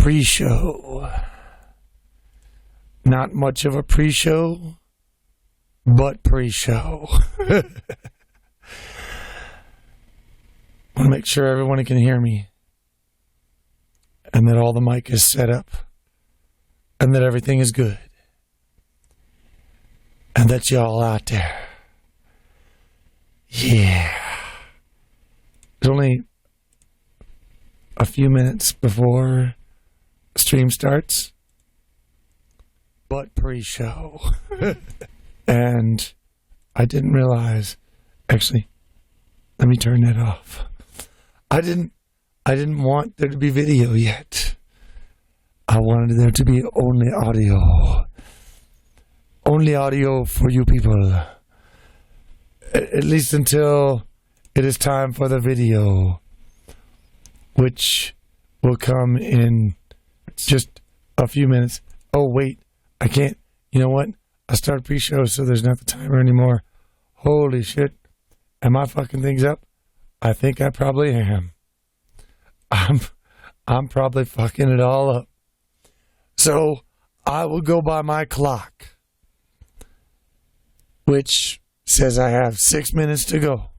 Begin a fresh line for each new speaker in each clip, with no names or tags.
pre-show. Not much of a pre-show, but pre-show. I want to make sure everyone can hear me, and that all the mic is set up, and that everything is good, and that y'all out there. Yeah. It's only a few minutes before stream starts, but pre-show. And I didn't realize, actually, let me turn that off. I didn't want there to be video yet. I wanted there to be only audio. Only audio for you people. At least until it is time for the video, which will come in just a few minutes. Oh, wait, I can't. You know what? I started pre-show, so there's not the timer anymore. Holy shit. Am I fucking things up? I think I probably am. I'm probably fucking it all up. So I will go by my clock, which says I have 6 minutes to go.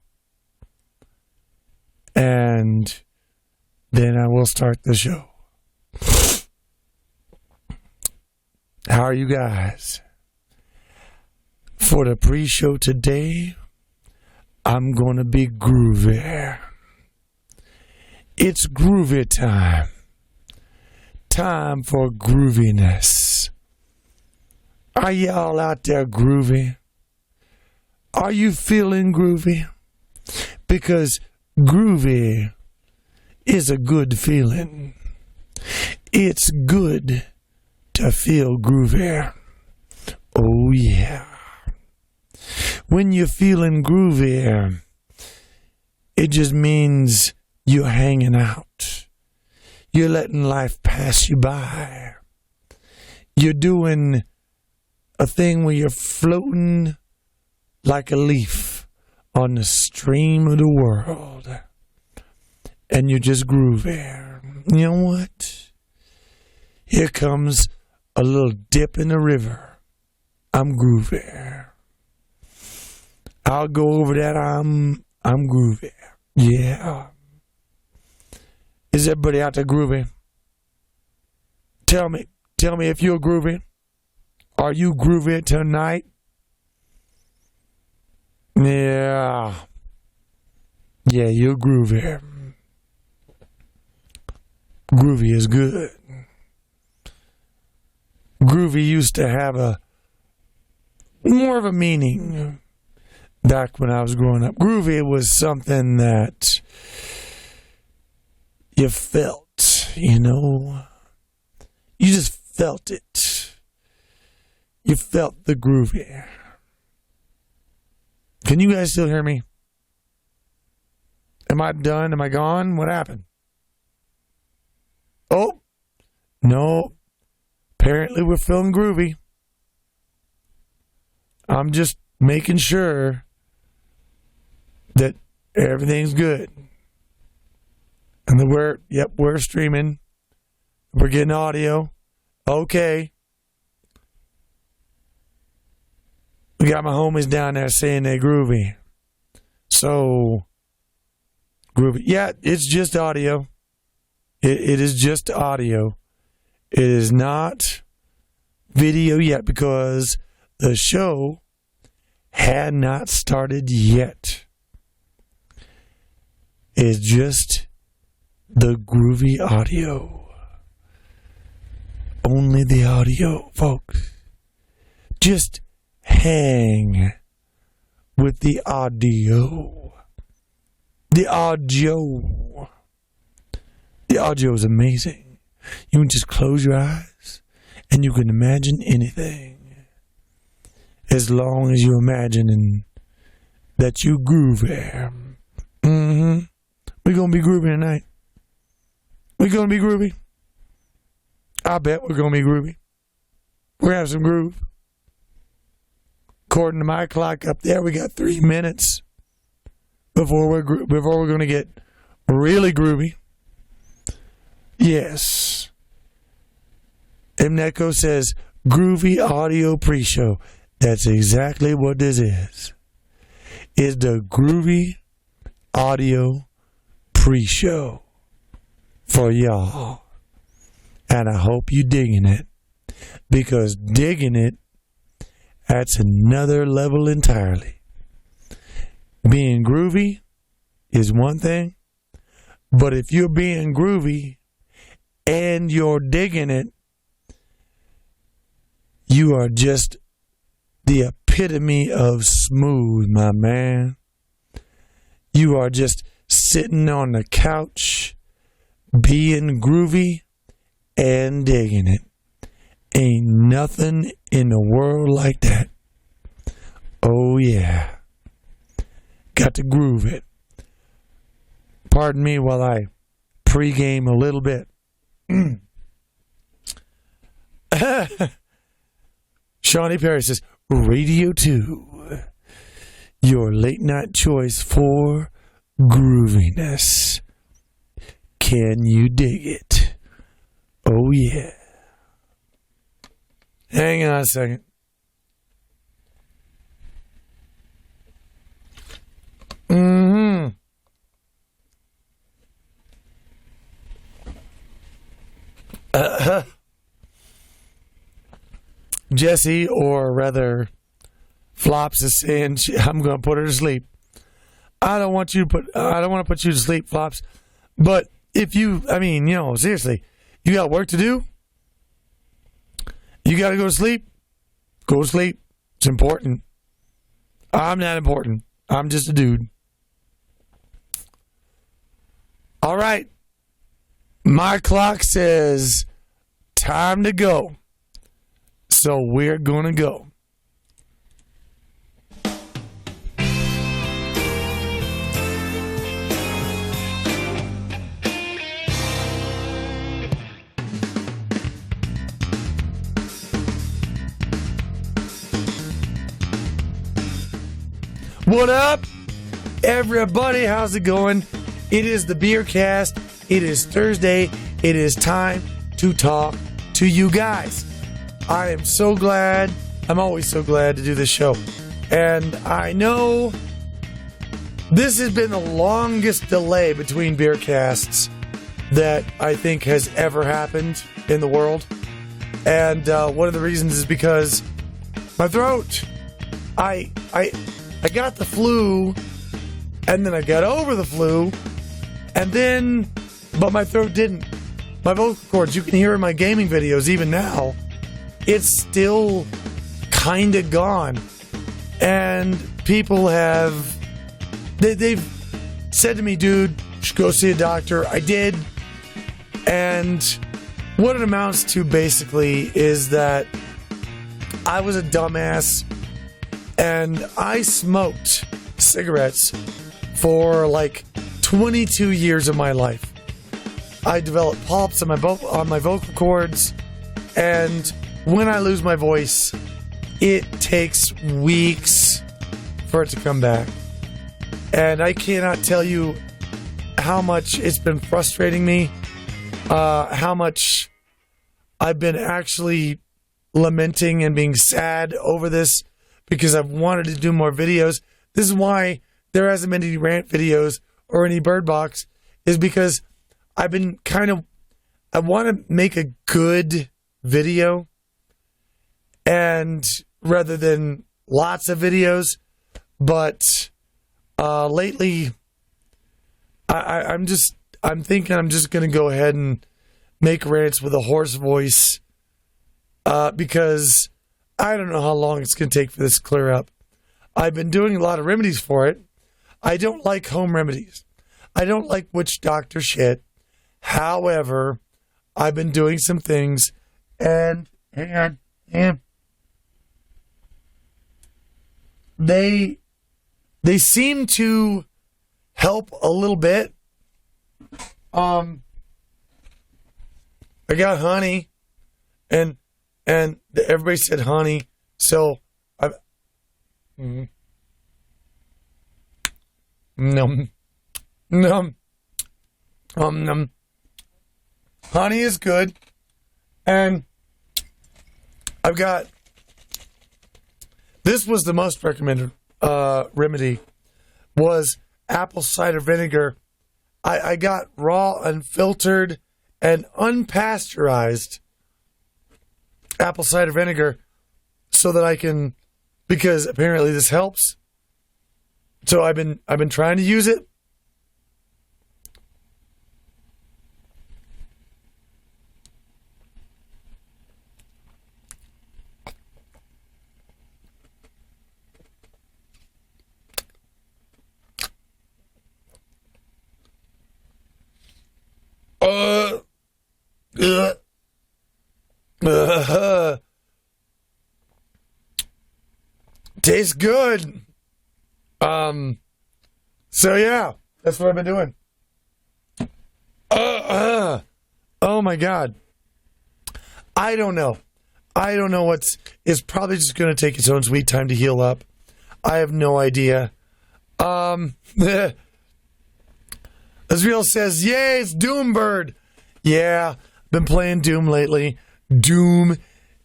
And then I will start the show. How are you guys? For the pre-show today, I'm going to be groovy. It's groovy time. Time for grooviness. Are y'all out there groovy? Are you feeling groovy? Because groovy is a good feeling. It's good to feel groovy. Oh yeah. When you're feeling groovy, it just means you're hanging out. You're letting life pass you by. You're doing a thing where you're floating like a leaf on the stream of the world. And you're just groovy. You know what? Here comes a little dip in the river. I'm groovy. I'll go over that. I'm groovy. Yeah. Is everybody out there groovy? Tell me if you're groovy. Are you groovy tonight? Yeah. Yeah, you're groovy. Groovy is good. Groovy used to have more of a meaning back when I was growing up. Groovy was something that you felt, you know. You just felt it. You felt the groovy. Can you guys still hear me? Am I done? Am I gone? What happened? Oh, no. Apparently we're feeling groovy. I'm just making sure that everything's good. And that we're streaming. We're getting audio. Okay. We got my homies down there saying they're groovy. So, groovy. Yeah, it's just audio. It is just audio. It is not video yet because the show had not started yet. It's just the groovy audio. Only the audio, folks. Just hang with the audio. The audio. The audio is amazing. You can just close your eyes and you can imagine anything. As long as you're imagining that you groovy. Mm-hmm. We're going to be groovy tonight. We're going to be groovy. I bet we're going to be groovy. We're going to have some groove. According to my clock up there, we got 3 minutes before we're going to get really groovy. Yes. Mneko says, groovy audio pre-show. That's exactly what this is. It's the groovy audio pre-show for y'all. And I hope you digging it. Because digging it, that's another level entirely. Being groovy is one thing. But if you're being groovy and you're digging it, you are just the epitome of smooth, my man. You are just sitting on the couch, being groovy and digging it. Ain't nothing in the world like that. Oh, yeah. Got to groove it. Pardon me while I pregame a little bit. Shawnee Perry says, Radio 2, your late night choice for grooviness. Can you dig it? Oh, yeah. Hang on a second. Jesse, or rather, Flops is saying, I'm going to put her to sleep. I don't want to put you to sleep, Flops. But if you, seriously, you got work to do? You got to go to sleep? Go to sleep. It's important. I'm not important. I'm just a dude. All right. My clock says time to go. So we're going to go. What up, everybody? How's it going? It is the Beercast. It is Thursday. It is time to talk to you guys. I am so glad. I'm always so glad to do this show. And I know this has been the longest delay between Beercasts that I think has ever happened in the world. And one of the reasons is because my throat. I got the flu, and then I got over the flu, but my throat didn't. My vocal cords, you can hear in my gaming videos even now, it's still kind of gone. And people they've said to me, dude, you should go see a doctor. I did. And what it amounts to basically is that I was a dumbass and I smoked cigarettes for like 22 years of my life. I developed polyps on my vocal cords, and when I lose my voice, it takes weeks for it to come back. And I cannot tell you how much it's been frustrating me, how much I've been actually lamenting and being sad over this, because I've wanted to do more videos. This is why there hasn't been any rant videos or any Bird Box, is because I've been I want to make a good video, and rather than lots of videos, but lately I'm thinking I'm just going to go ahead and make rants with a hoarse voice, because I don't know how long it's going to take for this to clear up. I've been doing a lot of remedies for it. I don't like home remedies. I don't like witch doctor shit. However, I've been doing some things, and they seem to help a little bit. I got honey, and everybody said honey, so I num. Honey is good, and I've got, this was the most recommended remedy, was apple cider vinegar. I got raw, unfiltered, and unpasteurized apple cider vinegar so that I can, because apparently this helps. So I've been trying to use it. Tastes good. So yeah, that's what I've been doing. Oh my God. I don't know it's probably just going to take its own sweet time to heal up. I have no idea. Azriel says, yay, it's Doombird. Yeah, been playing Doom lately. Doom,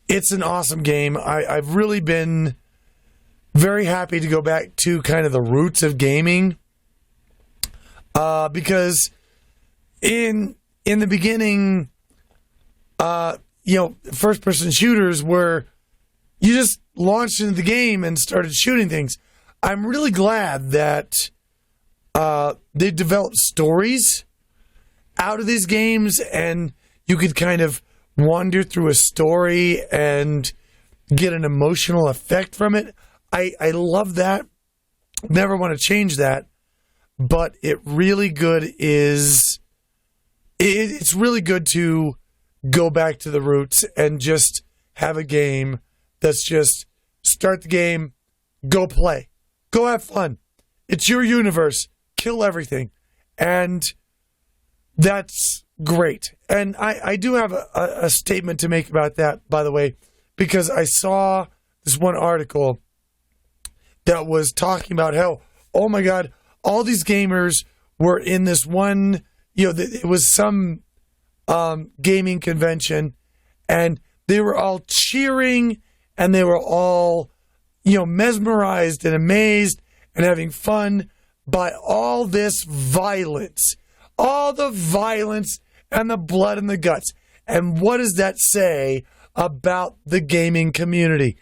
it's an awesome game. I've really been very happy to go back to kind of the roots of gaming. Because in the beginning, first-person shooters were, you just launched into the game and started shooting things. I'm really glad that they developed stories out of these games, and you could kind of wander through a story and get an emotional effect from it. I love that. Never want to change that. But it's really good to go back to the roots and just have a game that's just start the game, go play, go have fun. It's your universe. Kill everything. And that's great. And I do have a statement to make about that, by the way, because I saw this one article that was talking about how, oh my God, all these gamers were in this one, it was some gaming convention, and they were all cheering, and they were all, mesmerized and amazed and having fun by all this violence, all the violence and the blood and the guts. And what does that say about the gaming community?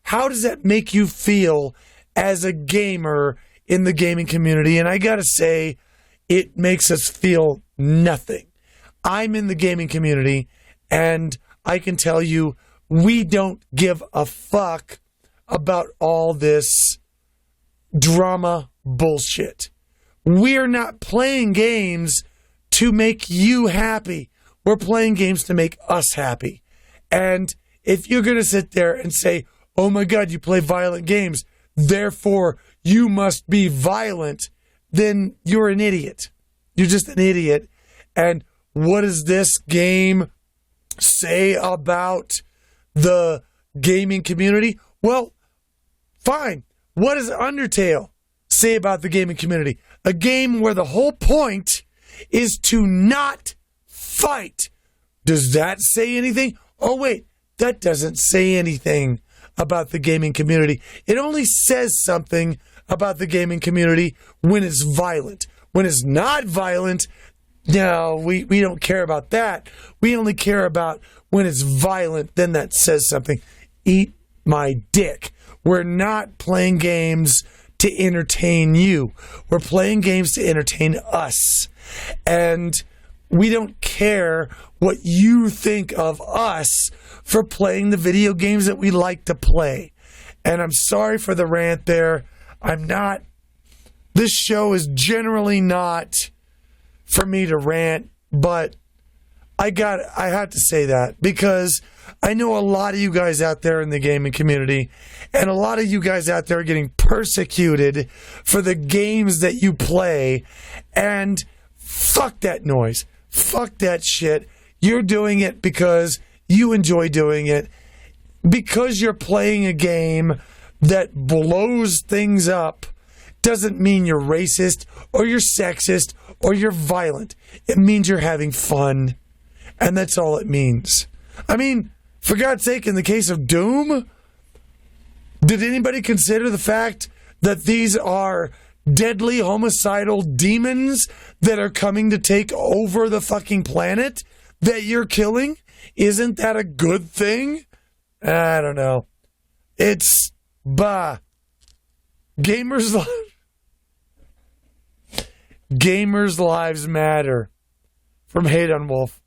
How does that make you feel as a gamer in the gaming community? And I gotta say, it makes us feel nothing. I'm in the gaming community, and I can tell you, we don't give a fuck about all this drama bullshit. We're not playing games to make you happy. We're playing games to make us happy. And if you're gonna sit there and say, oh my God, you play violent games, therefore you must be violent, then you're an idiot. You're just an idiot. And what does this game say about the gaming community? Well, fine. What does Undertale say about the gaming community? A game where the whole point is to not fight. Does that say anything? Oh, wait, that doesn't say anything about the gaming community. It only says something about the gaming community when it's violent. When it's not violent, no, we don't care about that. We only care about when it's violent, then that says something. Eat my dick. We're not playing games to entertain you. We're playing games to entertain us. And we don't care what you think of us for playing the video games that we like to play. And I'm sorry for the rant there. This show is generally not for me to rant, but I have to say that because I know a lot of you guys out there in the gaming community, and a lot of you guys out there are getting persecuted for the games that you play, and fuck that noise. Fuck that shit. You're doing it because you enjoy doing it. Because you're playing a game that blows things up doesn't mean you're racist or you're sexist or you're violent. It means you're having fun. And that's all it means. I mean, For God's sake, in the case of Doom, did anybody consider the fact that these are deadly homicidal demons that are coming to take over the fucking planet that you're killing? Isn't that a good thing? I don't know. It's Gamers lives matter. From Hate on Wolf.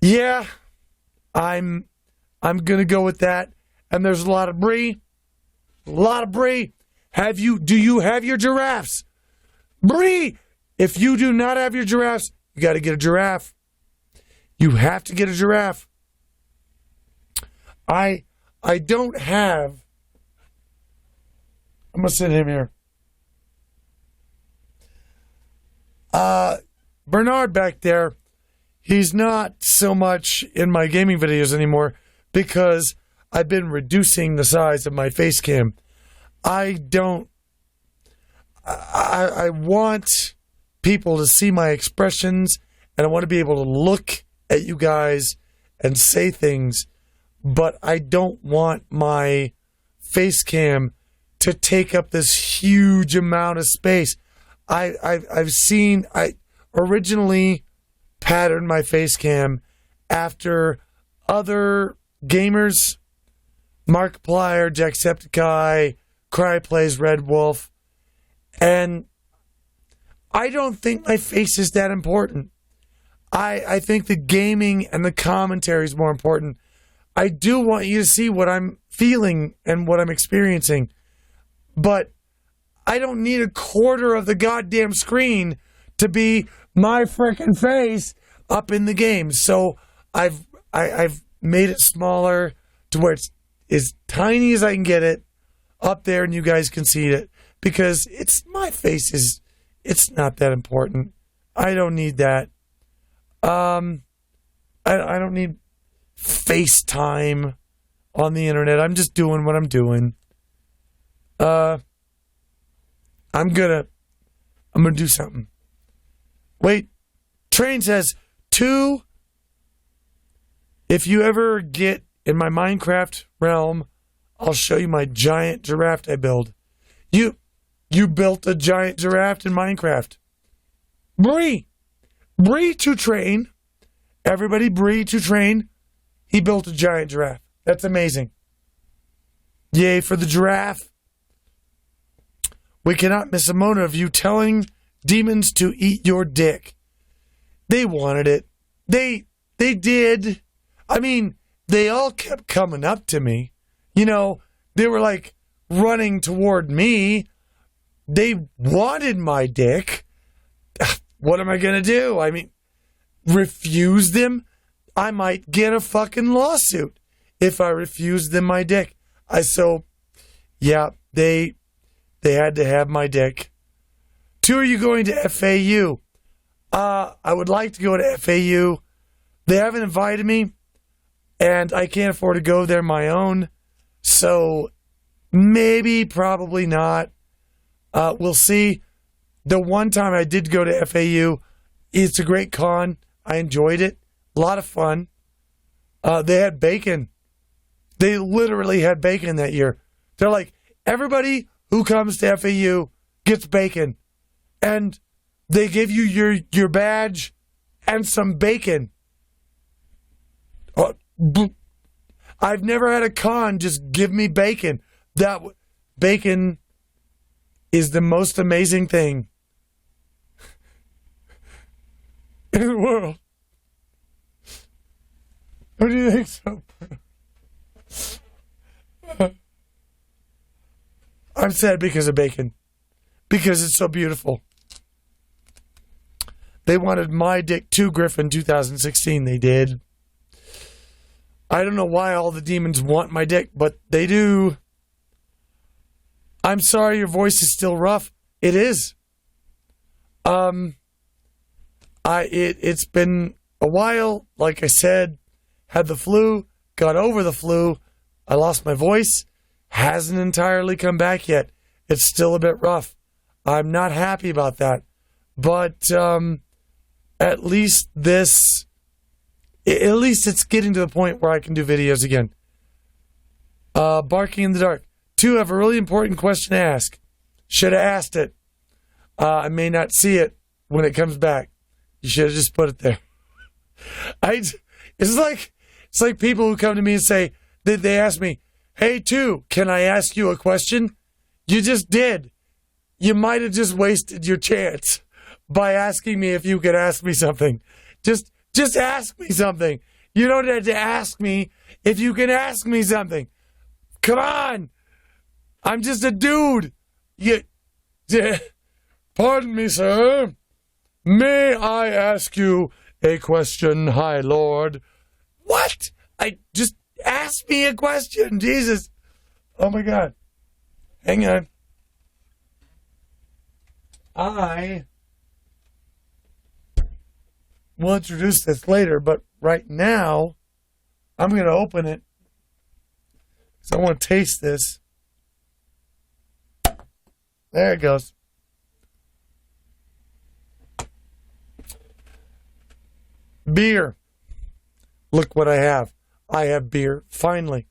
Yeah, I'm gonna go with that. And there's a lot of brie. A lot of brie. Do you have your giraffes? Brie! If you do not have your giraffes, you gotta get a giraffe. You have to get a giraffe. I don't have. I'm gonna send him here. Bernard back there, he's not so much in my gaming videos anymore because I've been reducing the size of my face cam. I want people to see my expressions, and I want to be able to look at you guys and say things, but I don't want my face cam to take up this huge amount of space. I originally patterned my face cam after other gamers, Markiplier, Jacksepticeye, Cry Plays Red Wolf, and I don't think my face is that important. I think the gaming and the commentary is more important. I do want you to see what I'm feeling and what I'm experiencing, but I don't need a quarter of the goddamn screen to be my frickin' face up in the game. So I've made it smaller to where it's as tiny as I can get it up there, and you guys can see it because it's my face it's not that important. I don't need that. I don't need FaceTime on the internet. I'm just doing what I'm doing. I'm gonna do something. Wait, Train says, 2, if you ever get in my Minecraft realm, I'll show you my giant giraffe I build. You built a giant giraffe in Minecraft. Bree to Train. Everybody, Bree to Train. He built a giant giraffe. That's amazing. Yay for the giraffe. We cannot miss a moment of you telling demons to eat your dick. They wanted it. They did. I mean, they all kept coming up to me. You know, they were like running toward me. They wanted my dick. What am I going to do? I mean, refuse them? I might get a fucking lawsuit if I refuse them my dick. Yeah, they had to have my dick. 2, are you going to FAU? I would like to go to FAU. They haven't invited me, and I can't afford to go there my own. So maybe, probably not. We'll see. The one time I did go to FAU, it's a great con. I enjoyed it. A lot of fun. They had bacon. They literally had bacon that year. They're like, everybody who comes to FAU gets bacon. And they give you your badge and some bacon. I've never had a con just give me bacon. Bacon is the most amazing thing in the world. What do you think so? I'm sad because of bacon. Because it's so beautiful. They wanted my dick too, Gryphon, 2016. They did. I don't know why all the demons want my dick, but they do. I'm sorry your voice is still rough. It is. It's been a while. Like I said, had the flu, got over the flu. I lost my voice. Hasn't entirely come back yet. It's still a bit rough. I'm not happy about that. But at least this At least it's getting to the point where I can do videos again. Barking in the dark. 2, have a really important question to ask. Should have asked it. I may not see it when it comes back. You should have just put it there. It's like people who come to me and say, they ask me, hey, 2, can I ask you a question? You just did. You might have just wasted your chance by asking me if you could ask me something. Just ask me something. You don't have to ask me if you can ask me something. Come on. I'm just a dude. Pardon me, sir. May I ask you a question, High Lord? What? Just ask me a question. Jesus. Oh, my God. Hang on. I will introduce this later, but right now, I'm going to open it because I want to taste this. There it goes. Beer. Look what I have. I have beer, finally.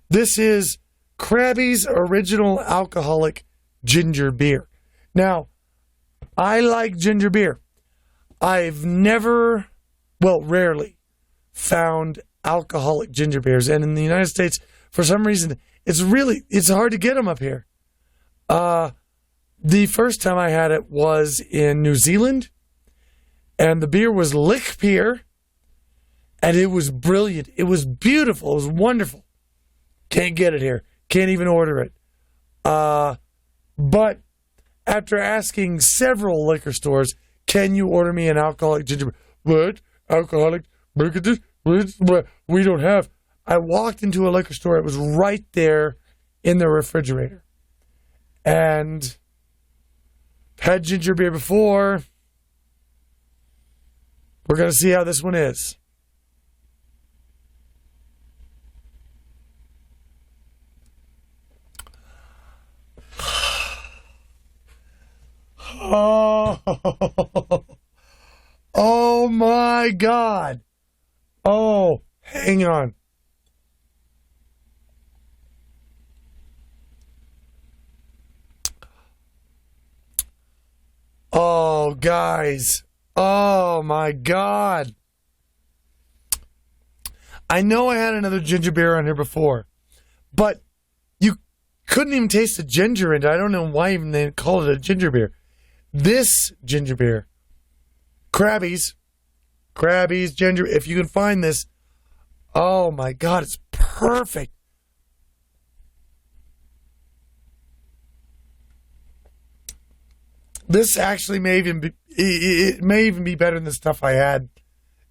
This is Crabbie's original alcoholic ginger beer. Now, I like ginger beer. I've never, rarely, found alcoholic ginger beers. And in the United States, for some reason, it's hard to get them up here. The first time I had it was in New Zealand, and the beer was Lick Beer, and it was brilliant. It was beautiful. It was wonderful. Can't get it here. Can't even order it. But after asking several liquor stores, can you order me an alcoholic ginger beer? What? Alcoholic? We don't have. I walked into a liquor store. It was right there in the refrigerator. And had ginger beer before. We're going to see how this one is. Oh my God. Oh, hang on. Oh, guys. Oh my God. I know I had another ginger beer on here before, but you couldn't even taste the ginger in it. I don't know why even they called it a ginger beer. This ginger beer, Crabbie's ginger, if you can find this, oh my God, it's perfect. This actually may even be better than the stuff I had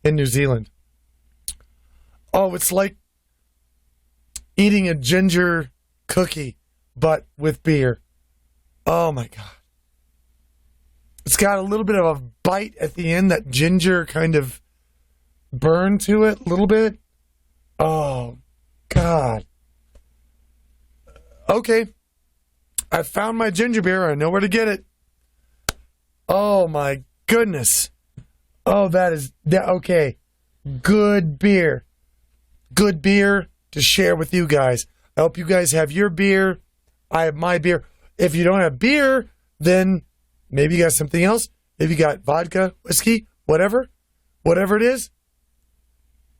in New Zealand. Oh, it's like eating a ginger cookie, but with beer. Oh my God. It's got a little bit of a bite at the end, that ginger kind of burn to it, a little bit. Oh, God. Okay. I found my ginger beer. I know where to get it. Oh, my goodness. Oh, okay. Good beer. Good beer to share with you guys. I hope you guys have your beer. I have my beer. If you don't have beer, then maybe you got something else. Maybe you got vodka, whiskey, whatever it is.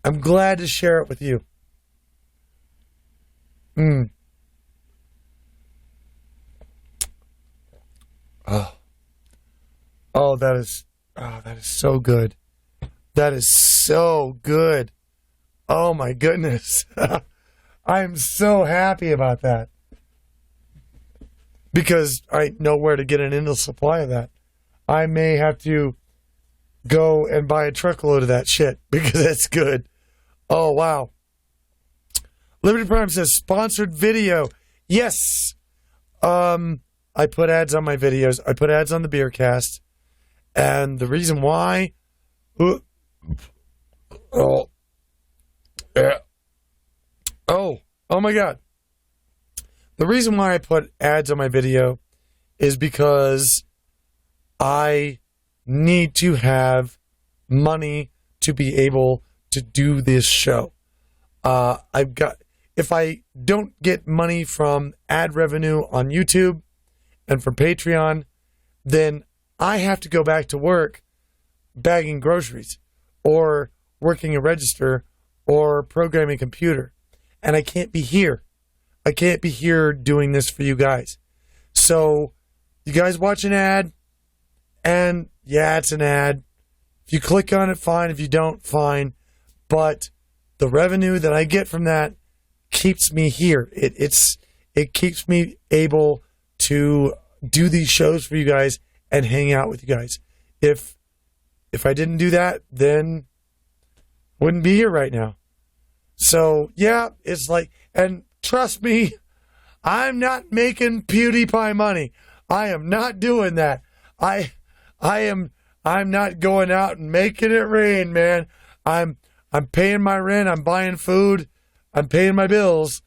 I'm glad to share it with you. Oh, that is so good. That is so good. Oh my goodness. I am so happy about that. Because I know where to get an endless supply of that. I may have to go and buy a truckload of that shit because it's good. Oh, wow. Liberty Prime says, sponsored video. Yes. I put ads on my videos. I put ads on the Beercast. And the reason why... Oh my God. The reason why I put ads on my video is because I need to have money to be able to do this show. If I don't get money from ad revenue on YouTube and from Patreon, then I have to go back to work bagging groceries or working a register or programming a computer. And I can't be here. I can't be here doing this for you guys. So you guys watch an ad, and yeah, it's an ad. If you click on it, fine. If you don't, fine. But the revenue that I get from that keeps me here. It keeps me able to do these shows for you guys and hang out with you guys. If I didn't do that, then I wouldn't be here right now. So yeah, it's like, and trust me, I'm not making PewDiePie money. I am not doing that. I'm not going out and making it rain, man. I'm paying my rent. I'm buying food. I'm paying my bills,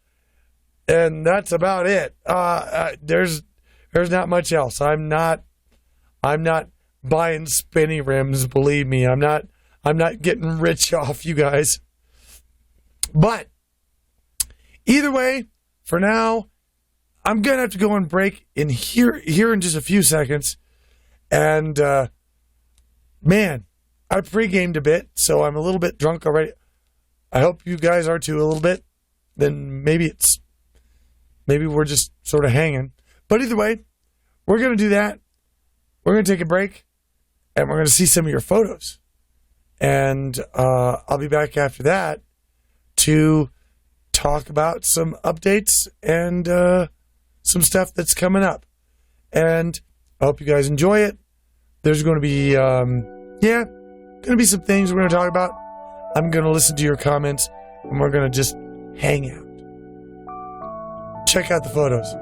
and that's about it. There's not much else. I'm not buying spinny rims. Believe me, I'm not getting rich off you guys. But either way, for now, I'm gonna have to go on break in here in just a few seconds. And man, I pre-gamed a bit, so I'm a little bit drunk already. I hope you guys are too a little bit. Then maybe we're just sort of hanging. But either way, we're gonna do that. We're gonna take a break, and we're gonna see some of your photos. And I'll be back after that to talk about some updates and some stuff that's coming up. And I hope you guys enjoy it. There's going to be, going to be some things we're going to talk about. I'm going to listen to your comments, and we're going to just hang out. Check out the photos.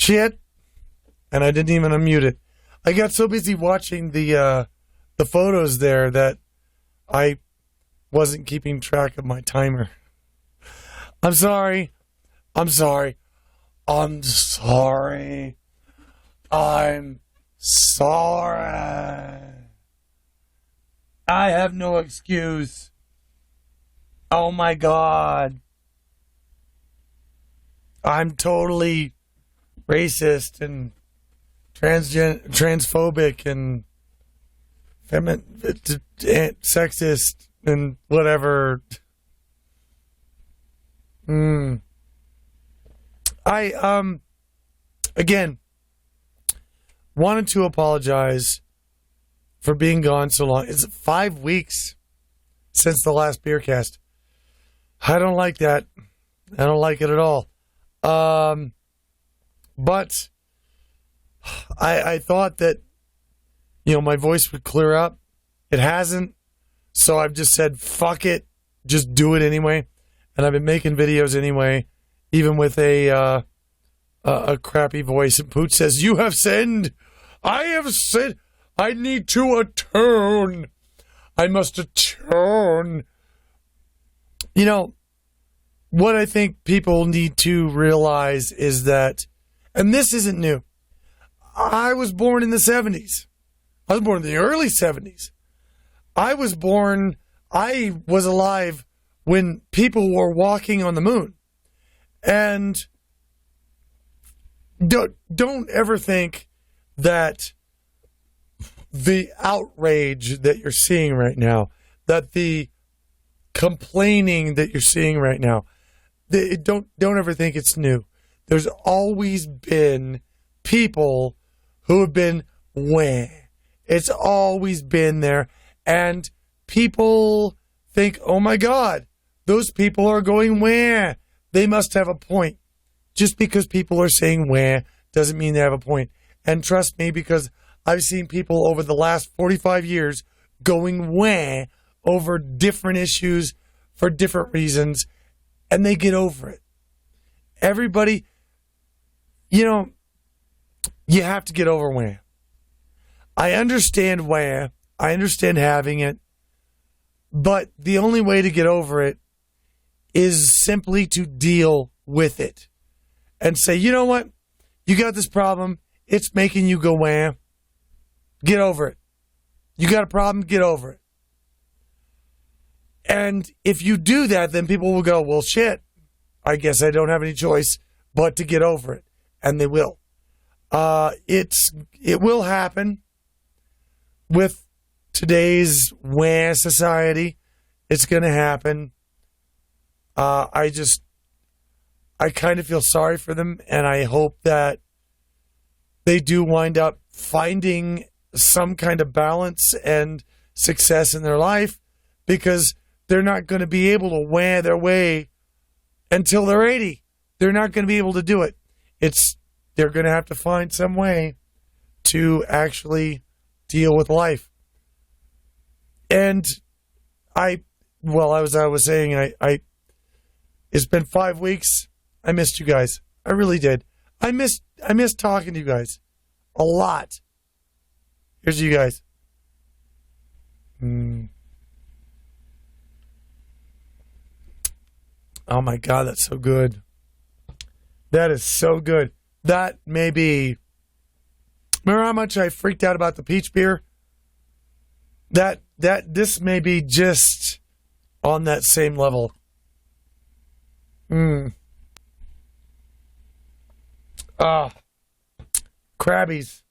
shit, and I didn't even unmute it. I got so busy watching the photos there that I wasn't keeping track of my timer. I'm sorry. I'm sorry. I'm sorry. I'm sorry. I have no excuse. Oh my God. I'm totally racist and transphobic and sexist and whatever. I again wanted to apologize for being gone so long. It's 5 weeks since the last Beercast. I don't like that. I don't like it at all. But I thought that, my voice would clear up. It hasn't. So I've just said, fuck it. Just do it anyway. And I've been making videos anyway, even with a crappy voice. And Pooch says, you have sinned. I have sinned. I need to atone. I must atone. What I think people need to realize is that, and this isn't new, I was born in the 70s. I was born in the early 70s. I was alive when people were walking on the moon. And don't ever think that the outrage that you're seeing right now, that the complaining that you're seeing right now, don't ever think it's new. There's always been people who have been wah. It's always been there. And people think, oh my God, those people are going wah. They must have a point. Just because people are saying wah doesn't mean they have a point. And trust me, because I've seen people over the last 45 years going wah over different issues for different reasons, and they get over it. Everybody, you have to get over wah. I understand wah. I understand having it. But the only way to get over it is simply to deal with it. And say, you know what? You got this problem. It's making you go wah. Get over it. You got a problem? Get over it. And if you do that, then people will go, well, shit, I guess I don't have any choice but to get over it. And they will. It will happen with today's wah society. It's going to happen. I kind of feel sorry for them, and I hope that they do wind up finding some kind of balance and success in their life, because they're not going to be able to wah their way until they're 80. They're not going to be able to do it. They're going to have to find some way to actually deal with life. And I was saying, it's been 5 weeks. I missed you guys. I really did. I missed talking to you guys a lot. Here's you guys. Oh my God, that's so good. That is so good. That may be... Remember how much I freaked out about the peach beer? This may be just on that same level. Crabbie's.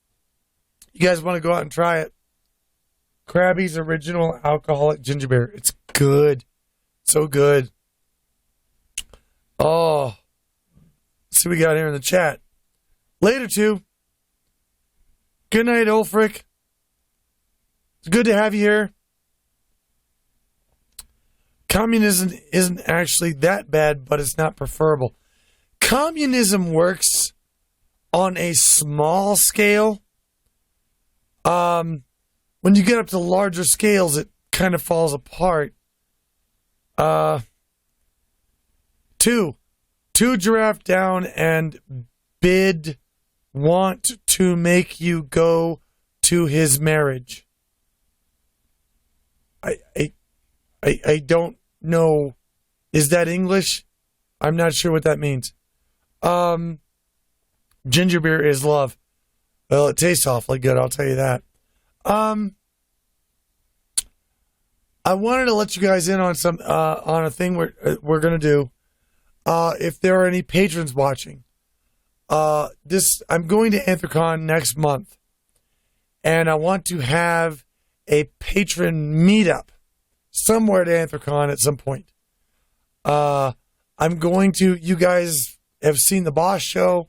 You guys want to go out and try it? Crabbie's original alcoholic ginger beer. It's good. So good. Oh. Let's see what we got here in the chat. Later, too. Good night, Ulfric. It's good to have you here. Communism isn't actually that bad, but it's not preferable. Communism works on a small scale. When you get up to larger scales, it kind of falls apart. Two giraffe down and bid want to make you go to his marriage. I don't know. Is that English? I'm not sure what that means. Ginger beer is love. Well, it tastes awfully good, I'll tell you that. I wanted to let you guys in on some on a thing we're gonna do. If there are any patrons watching, I'm going to Anthrocon next month, and I want to have a patron meetup somewhere at Anthrocon at some point. I'm going to. You guys have seen the Boss Show.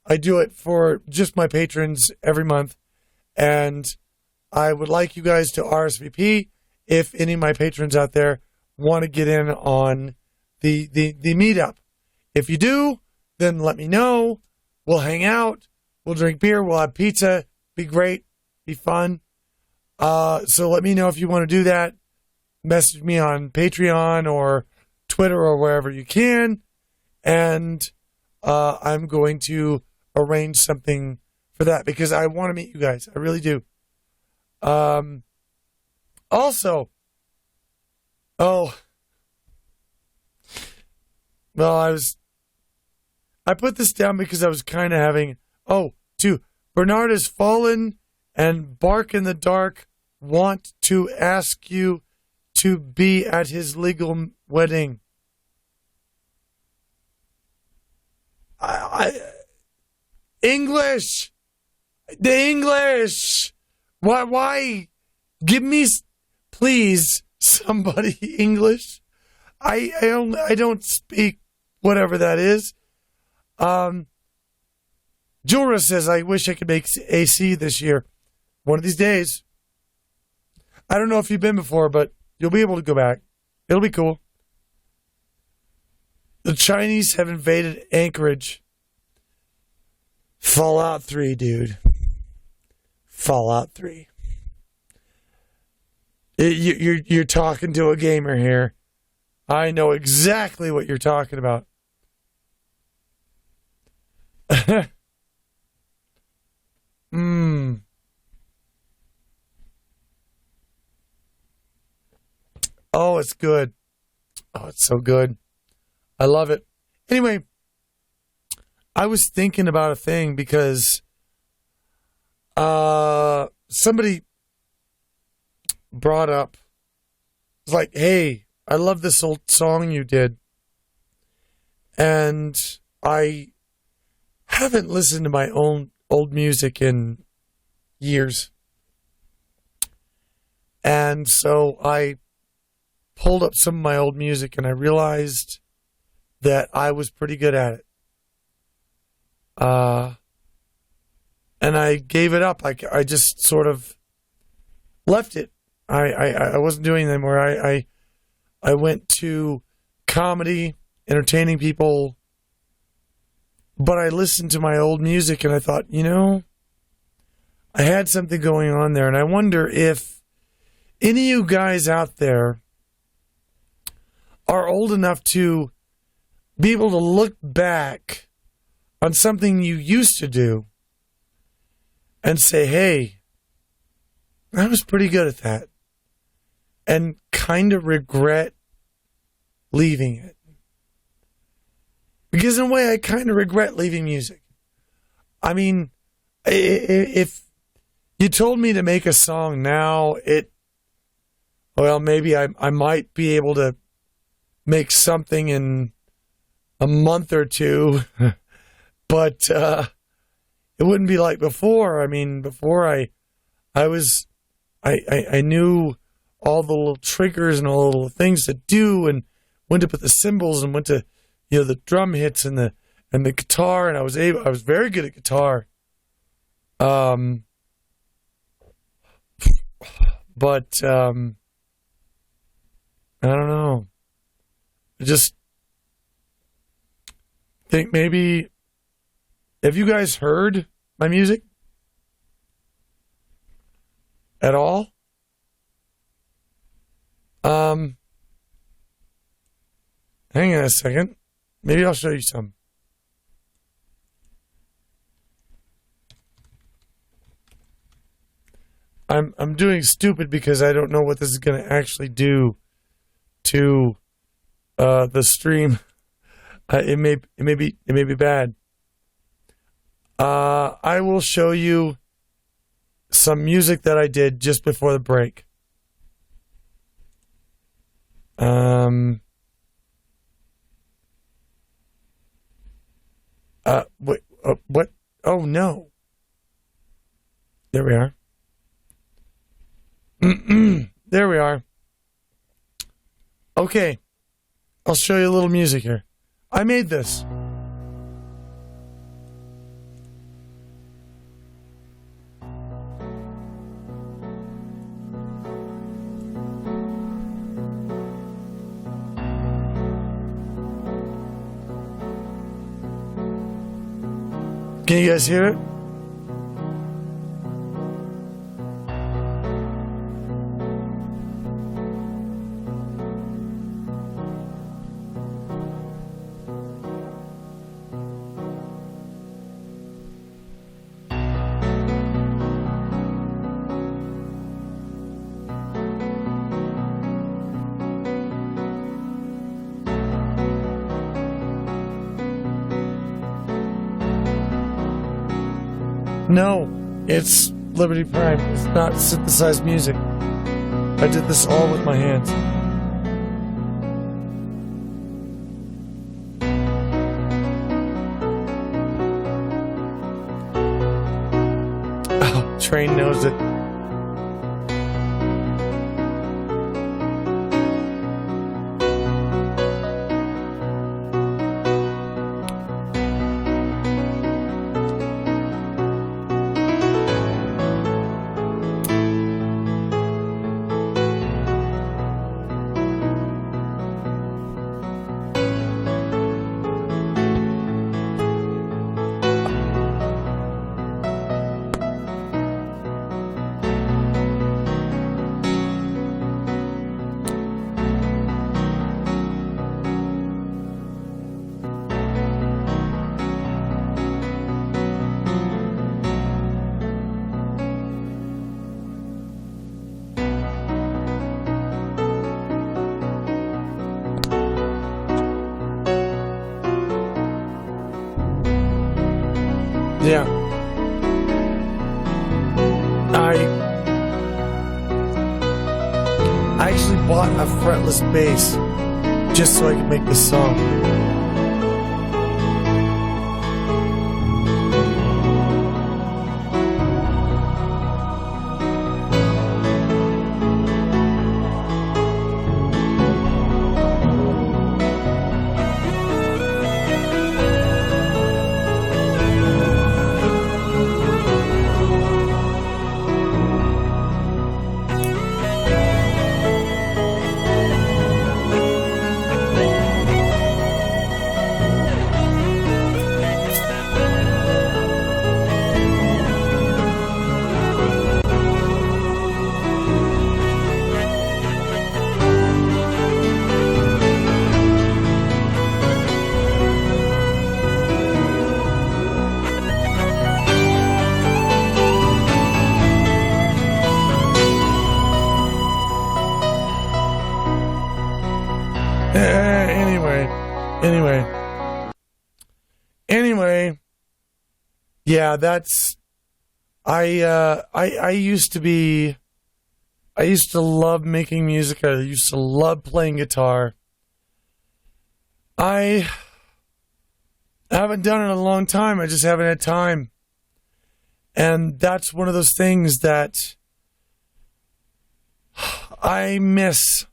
I do it for just my patrons every month, and I would like you guys to RSVP if any of my patrons out there want to get in on the meetup. If you do, then let me know. We'll hang out. We'll drink beer. We'll have pizza. Be great. Be fun. So let me know if you want to do that. Message me on Patreon or Twitter or wherever you can. And I'm going to arrange something for that because I want to meet you guys. I really do. Also, well, I put this down because I was kind of having, Bernard has fallen and Bark in the Dark want to ask you to be at his legal wedding. English! The English! Why? Give me, please, somebody English. I don't speak whatever that is. Jura says, I wish I could make AC this year. One of these days. I don't know if you've been before, but you'll be able to go back. It'll be cool. The Chinese have invaded Anchorage. Fallout 3, dude. Fallout 3. You're talking to a gamer here. I know exactly what you're talking about. Oh, it's good. Oh, it's so good. I love it. Anyway, I was thinking about a thing because somebody brought up, it's like, hey, I love this old song you did. And I haven't listened to my own old music in years. And so I pulled up some of my old music and I realized that I was pretty good at it. And I gave it up. I just sort of left it. I wasn't doing it anymore. I went to comedy, entertaining people, but I listened to my old music and I thought, I had something going on there. And I wonder if any of you guys out there are old enough to be able to look back on something you used to do and say, hey, I was pretty good at that. And kind of regret leaving it. Because in a way, I kind of regret leaving music. I mean, if you told me to make a song now, maybe I might be able to make something in a month or two. But it wouldn't be like before. I mean, before I knew all the little triggers and all the little things to do, and when to put the cymbals and when to, the drum hits and the guitar, and I was very good at guitar. But I don't know. I just think maybe. Have you guys heard my music at all? Hang on a second. Maybe I'll show you some. I'm doing stupid because I don't know what this is going to actually do to the stream. It may be bad. I will show you some music that I did just before the break. Wait, what? Oh no. There we are. There we are. Okay. I'll show you a little music here. I made this. Can you guys hear it? No, it's Liberty Prime. It's not synthesized music. I did this all with my hands. Oh, Train knows it. Yeah. I actually bought a fretless bass just so I could make this song. Anyway, yeah, that's, I used to love making music. I used to love playing guitar. I haven't done it in a long time. I just haven't had time. And that's one of those things that I miss,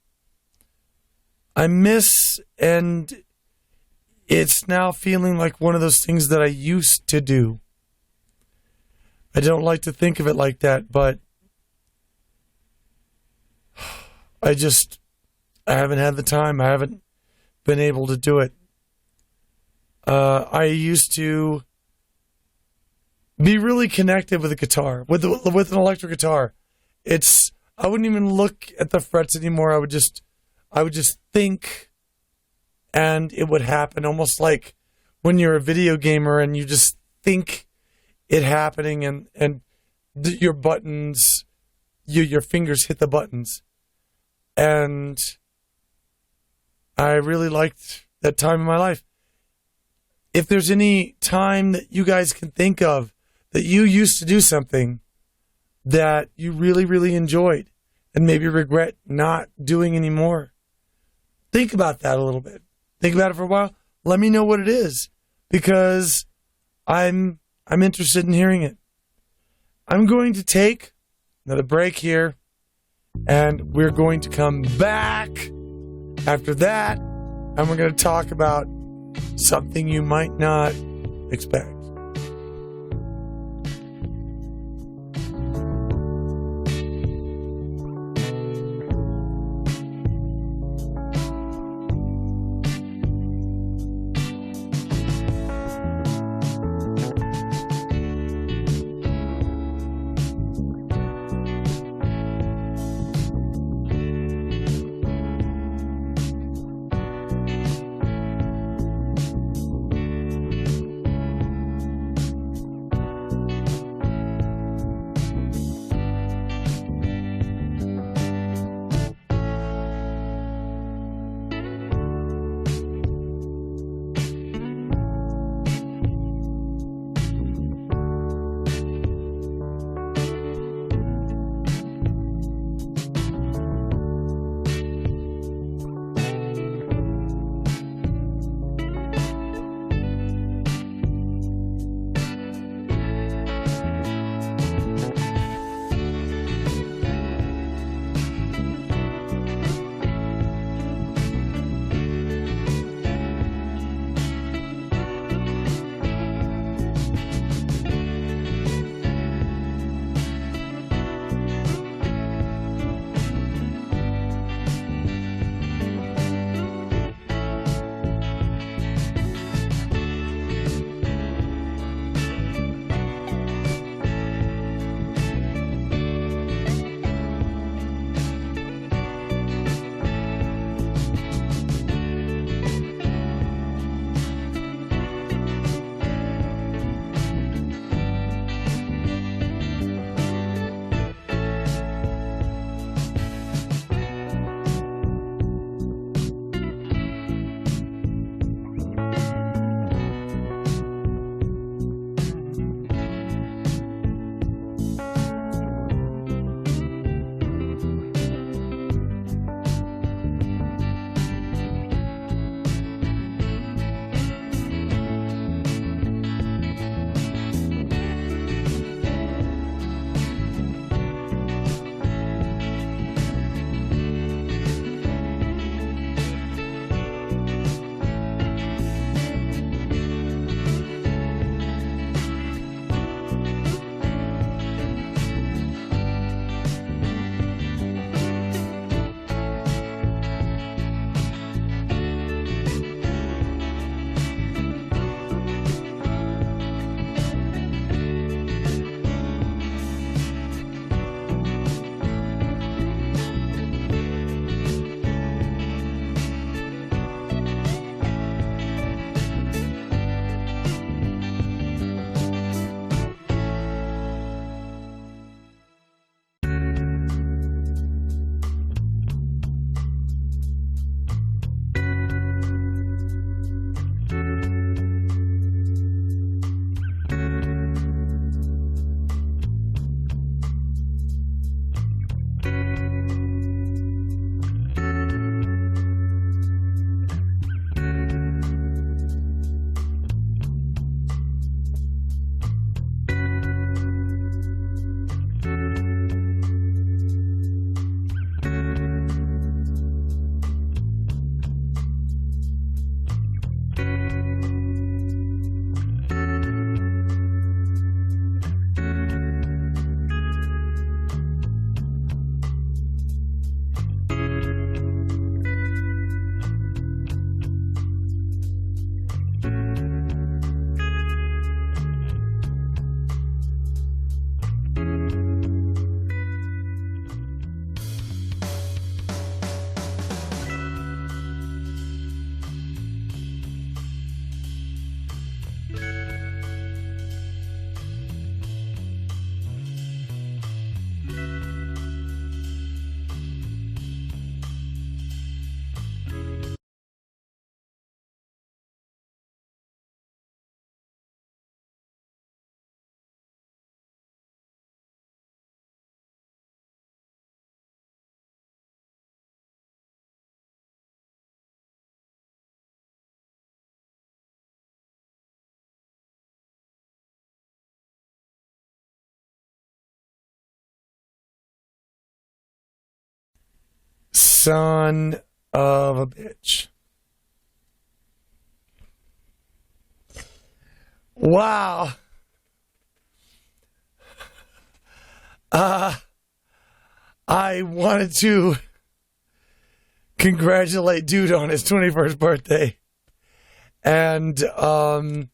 and it's now feeling like one of those things that I used to do. I don't like to think of it like that, but I haven't had the time. I haven't been able to do it. I used to be really connected with a guitar, with an electric guitar. I wouldn't even look at the frets anymore. I would just think, and it would happen, almost like when you're a video gamer and you just think it happening, and your buttons your fingers hit the buttons. And I really liked that time in my life. If there's any time that you guys can think of that you used to do something that you really, really enjoyed and maybe regret not doing anymore, think about that a little bit. Think about it for a while. Let me know what it is, because I'm interested in hearing it. I'm going to take another break here, and we're going to come back after that, and we're going to talk about something you might not expect. son of a bitch. Wow. I wanted to congratulate Dude on his 21st birthday. And on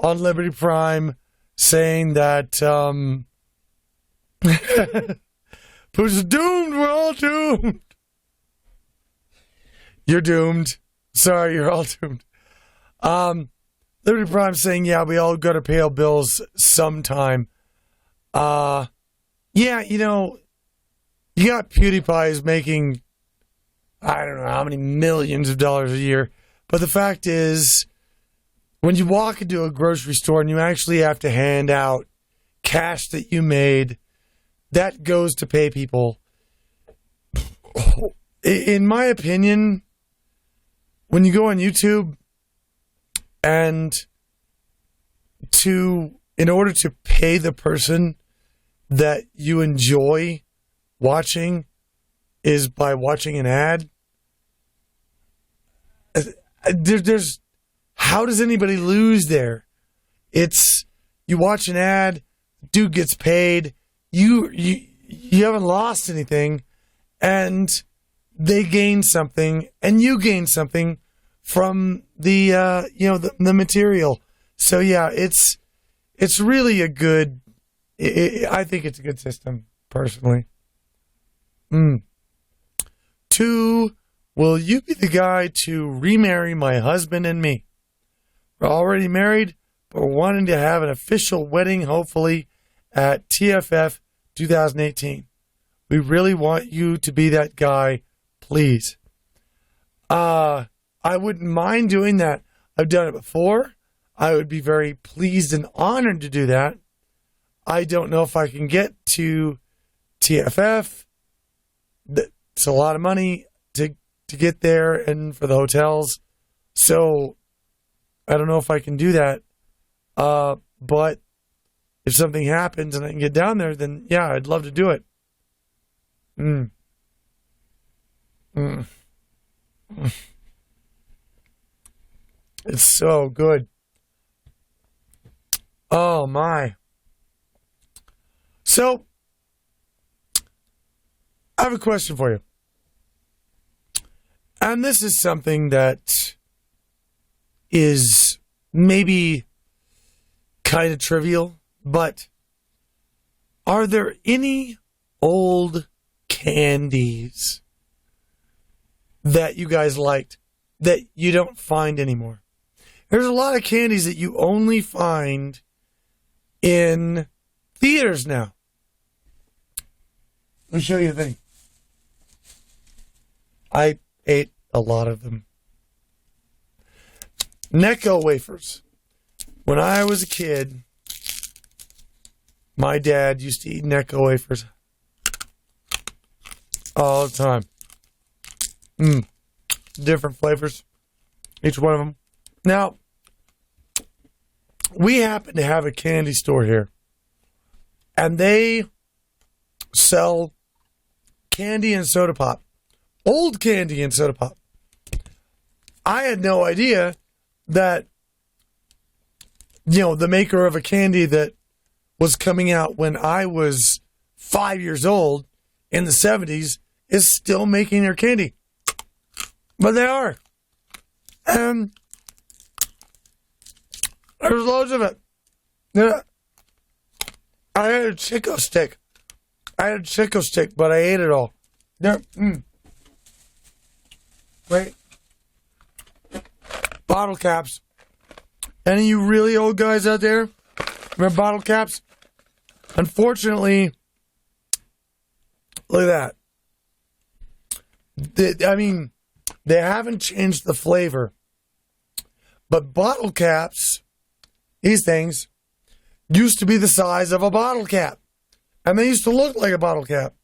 Liberty Prime saying that Putin's doomed, we're all doomed. You're doomed. Sorry, you're all doomed. Liberty Prime saying, yeah, we all got to pay our bills sometime. Yeah, you know, you got PewDiePie is making, I don't know how many millions of dollars a year. But the fact is, when you walk into a grocery store and you actually have to hand out cash that you made, that goes to pay people. In my opinion, when you go on YouTube and in order to pay the person that you enjoy watching is by watching an ad, there's how does anybody lose there? It's you watch an ad, dude gets paid, you haven't lost anything, and they gain something, and you gain something from the the material. So yeah, it's really a good. I think it's a good system personally. 2. Will you be the guy to remarry my husband and me? We're already married, but we're wanting to have an official wedding, hopefully, at TFF 2018. We really want you to be that guy, please. I wouldn't mind doing that. I've done it before. I would be very pleased and honored to do that. I don't know if I can get to TFF. It's a lot of money to get there and for the hotels. So I don't know if I can do that. But if something happens and I can get down there, then yeah, I'd love to do it. It's so good. Oh my. So I have a question for you. And this is something that is maybe kind of trivial, but are there any old candies that you guys liked that you don't find anymore? There's a lot of candies that you only find in theaters now. Let me show you a thing. I ate a lot of them. Necco wafers. When I was a kid, my dad used to eat Necco wafers all the time. Different flavors, each one of them. Now, we happen to have a candy store here, and they sell candy and soda pop. Old candy and soda pop. I had no idea that, the maker of a candy that was coming out when I was 5 years old in the 70s is still making their candy. But they are. And there's loads of it. Yeah. I had a Chico stick. But I ate it all. There. Wait. Bottle caps. Any of you really old guys out there remember bottle caps? Unfortunately, look at that. They haven't changed the flavor. But bottle caps, these things, used to be the size of a bottle cap. And they used to look like a bottle cap.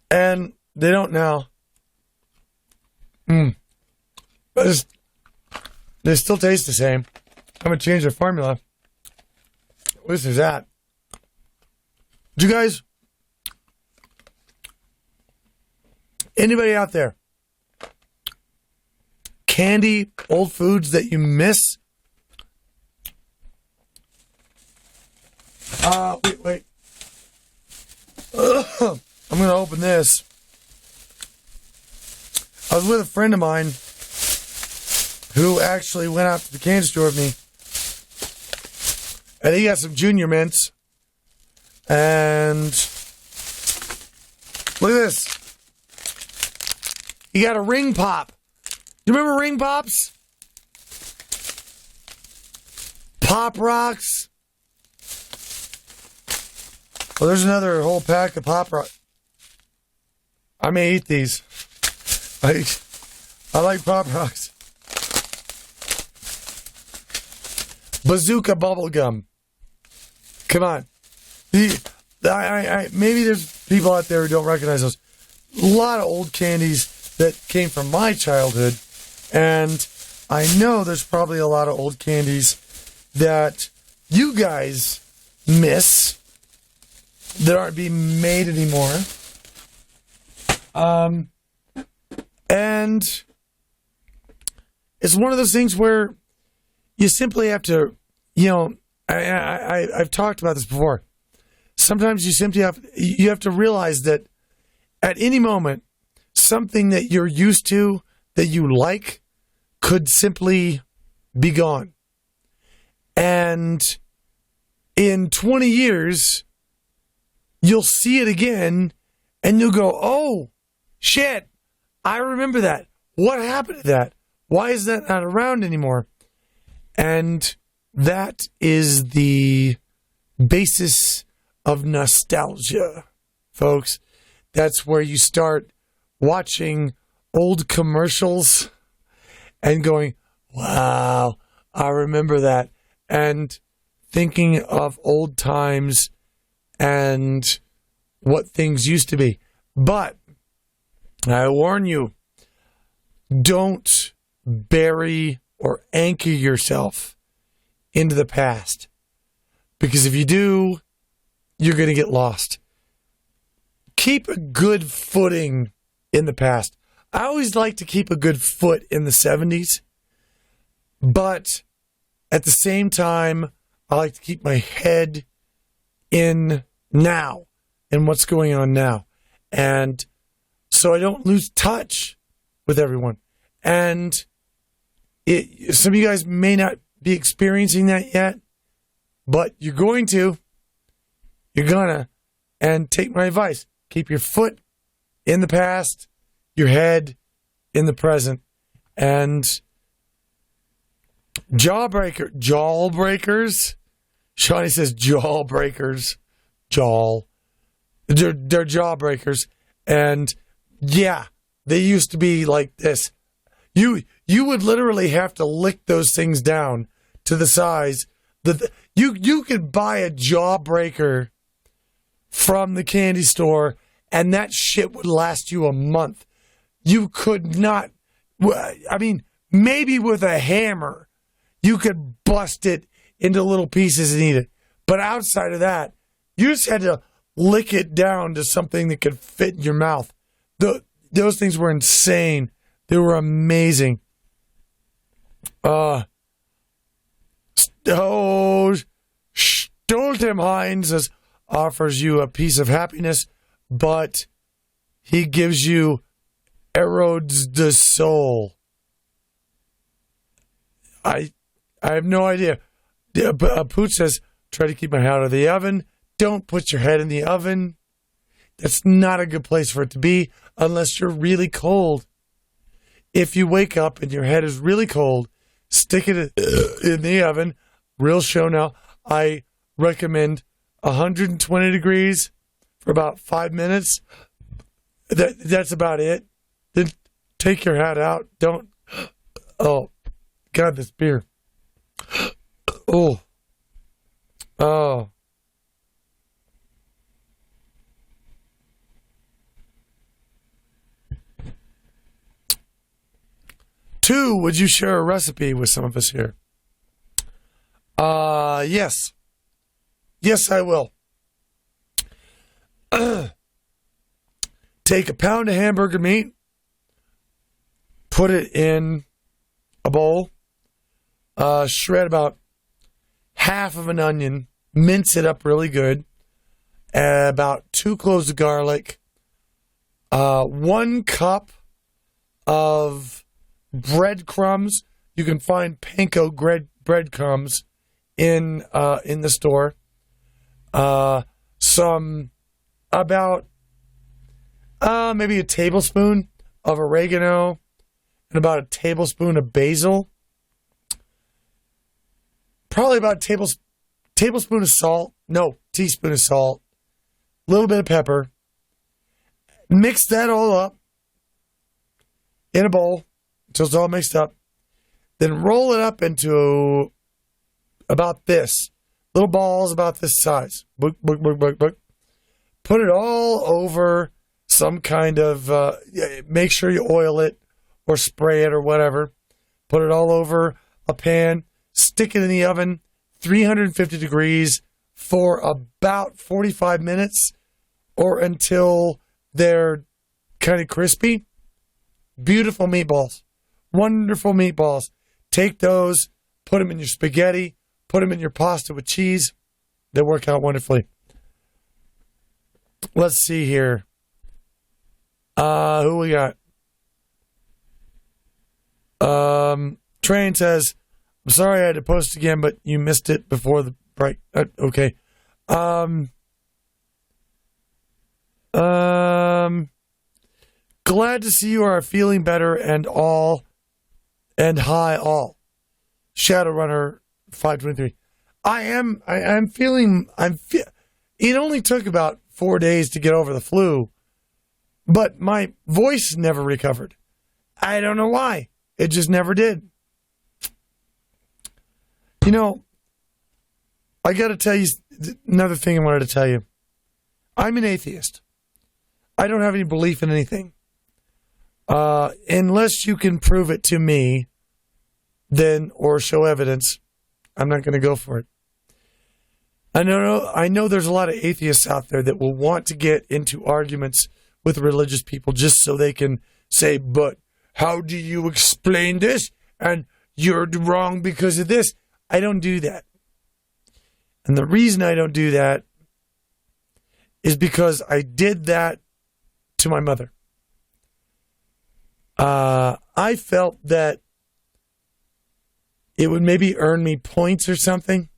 And they don't now. But they still taste the same. I haven't changed their formula. At least there's that. Did you guys Anybody out there? Candy, old foods that you miss? Wait. I'm going to open this. I was with a friend of mine who actually went out to the candy store with me. And he got some Junior Mints. And look at this. He got a Ring Pop. You remember Ring Pops? Pop Rocks. Well, there's another whole pack of Pop Rocks. I may eat these. I like Pop Rocks. Bazooka Bubblegum. Come on. Maybe there's people out there who don't recognize those. A lot of old candies that came from my childhood. And I know there's probably a lot of old candies that you guys miss that aren't being made anymore. And it's one of those things where you simply have to, I've talked about this before. Sometimes you simply have to realize that at any moment, something that you're used to, that you like, could simply be gone. And in 20 years, you'll see it again, and you'll go, oh, shit, I remember that. What happened to that? Why is that not around anymore? And that is the basis of nostalgia, folks. That's where you start watching old commercials and going, wow, I remember that. And thinking of old times and what things used to be. But I warn you, don't bury or anchor yourself into the past. Because if you do, you're going to get lost. Keep a good footing in the past. I always like to keep a good foot in the 70s. But at the same time, I like to keep my head in now and what's going on now. And so I don't lose touch with everyone. And some of you guys may not be experiencing that yet, but you're going to. You're gonna. And take my advice. Keep your foot in the past, your head in the present. And jawbreakers. Shawnee says jawbreakers. They're jawbreakers. And yeah, they used to be like this. You would literally have to lick those things down to the size that you could buy a jawbreaker from the candy store and that shit would last you a month. You could not, I mean, maybe with a hammer you could bust it into little pieces and eat it. But outside of that, you just had to lick it down to something that could fit in your mouth. Those things were insane. They were amazing. Stoltem Heinz offers you a piece of happiness, but he gives you erodes the soul. I have no idea. Pooch says, try to keep my head out of the oven. Don't put your head in the oven. That's not a good place for it to be unless you're really cold. If you wake up and your head is really cold, stick it in the oven. Real show now. I recommend 120 degrees for about 5 minutes. That's about it. Then take your hat out. Don't. Oh, God, this beer. Oh. 2, would you share a recipe with some of us here? Yes. Yes, I will. take a pound of hamburger meat, put it in a bowl, shred about half of an onion, mince it up really good, about 2 cloves of garlic, 1 cup of breadcrumbs. You can find panko breadcrumbs in the store. Some about maybe a tablespoon of oregano and about a tablespoon of basil. Probably about a tablespoon of salt. No, teaspoon of salt. A little bit of pepper. Mix that all up in a bowl until it's all mixed up. Then roll it up into about this. Little balls about this size. Book. Put it all over some kind of, make sure you oil it or spray it or whatever. Put it all over a pan. Stick it in the oven, 350 degrees for about 45 minutes or until they're kind of crispy. Beautiful meatballs. Wonderful meatballs. Take those, put them in your spaghetti, put them in your pasta with cheese. They work out wonderfully. Let's see here. Who we got? Train says, I'm sorry I had to post again, but you missed it before the break. Okay. Glad to see you are feeling better and high all. Shadowrunner 523. I'm feeling, it only took about 4 days to get over the flu, but my voice never recovered. I don't know why. It just never did. You know, I got to tell you another thing I wanted to tell you. I'm an atheist. I don't have any belief in anything. Unless you can prove it to me, then, or show evidence, I'm not going to go for it. I know there's a lot of atheists out there that will want to get into arguments with religious people just so they can say, but how do you explain this? And you're wrong because of this. I don't do that. And the reason I don't do that is because I did that to my mother. I felt that it would maybe earn me points or something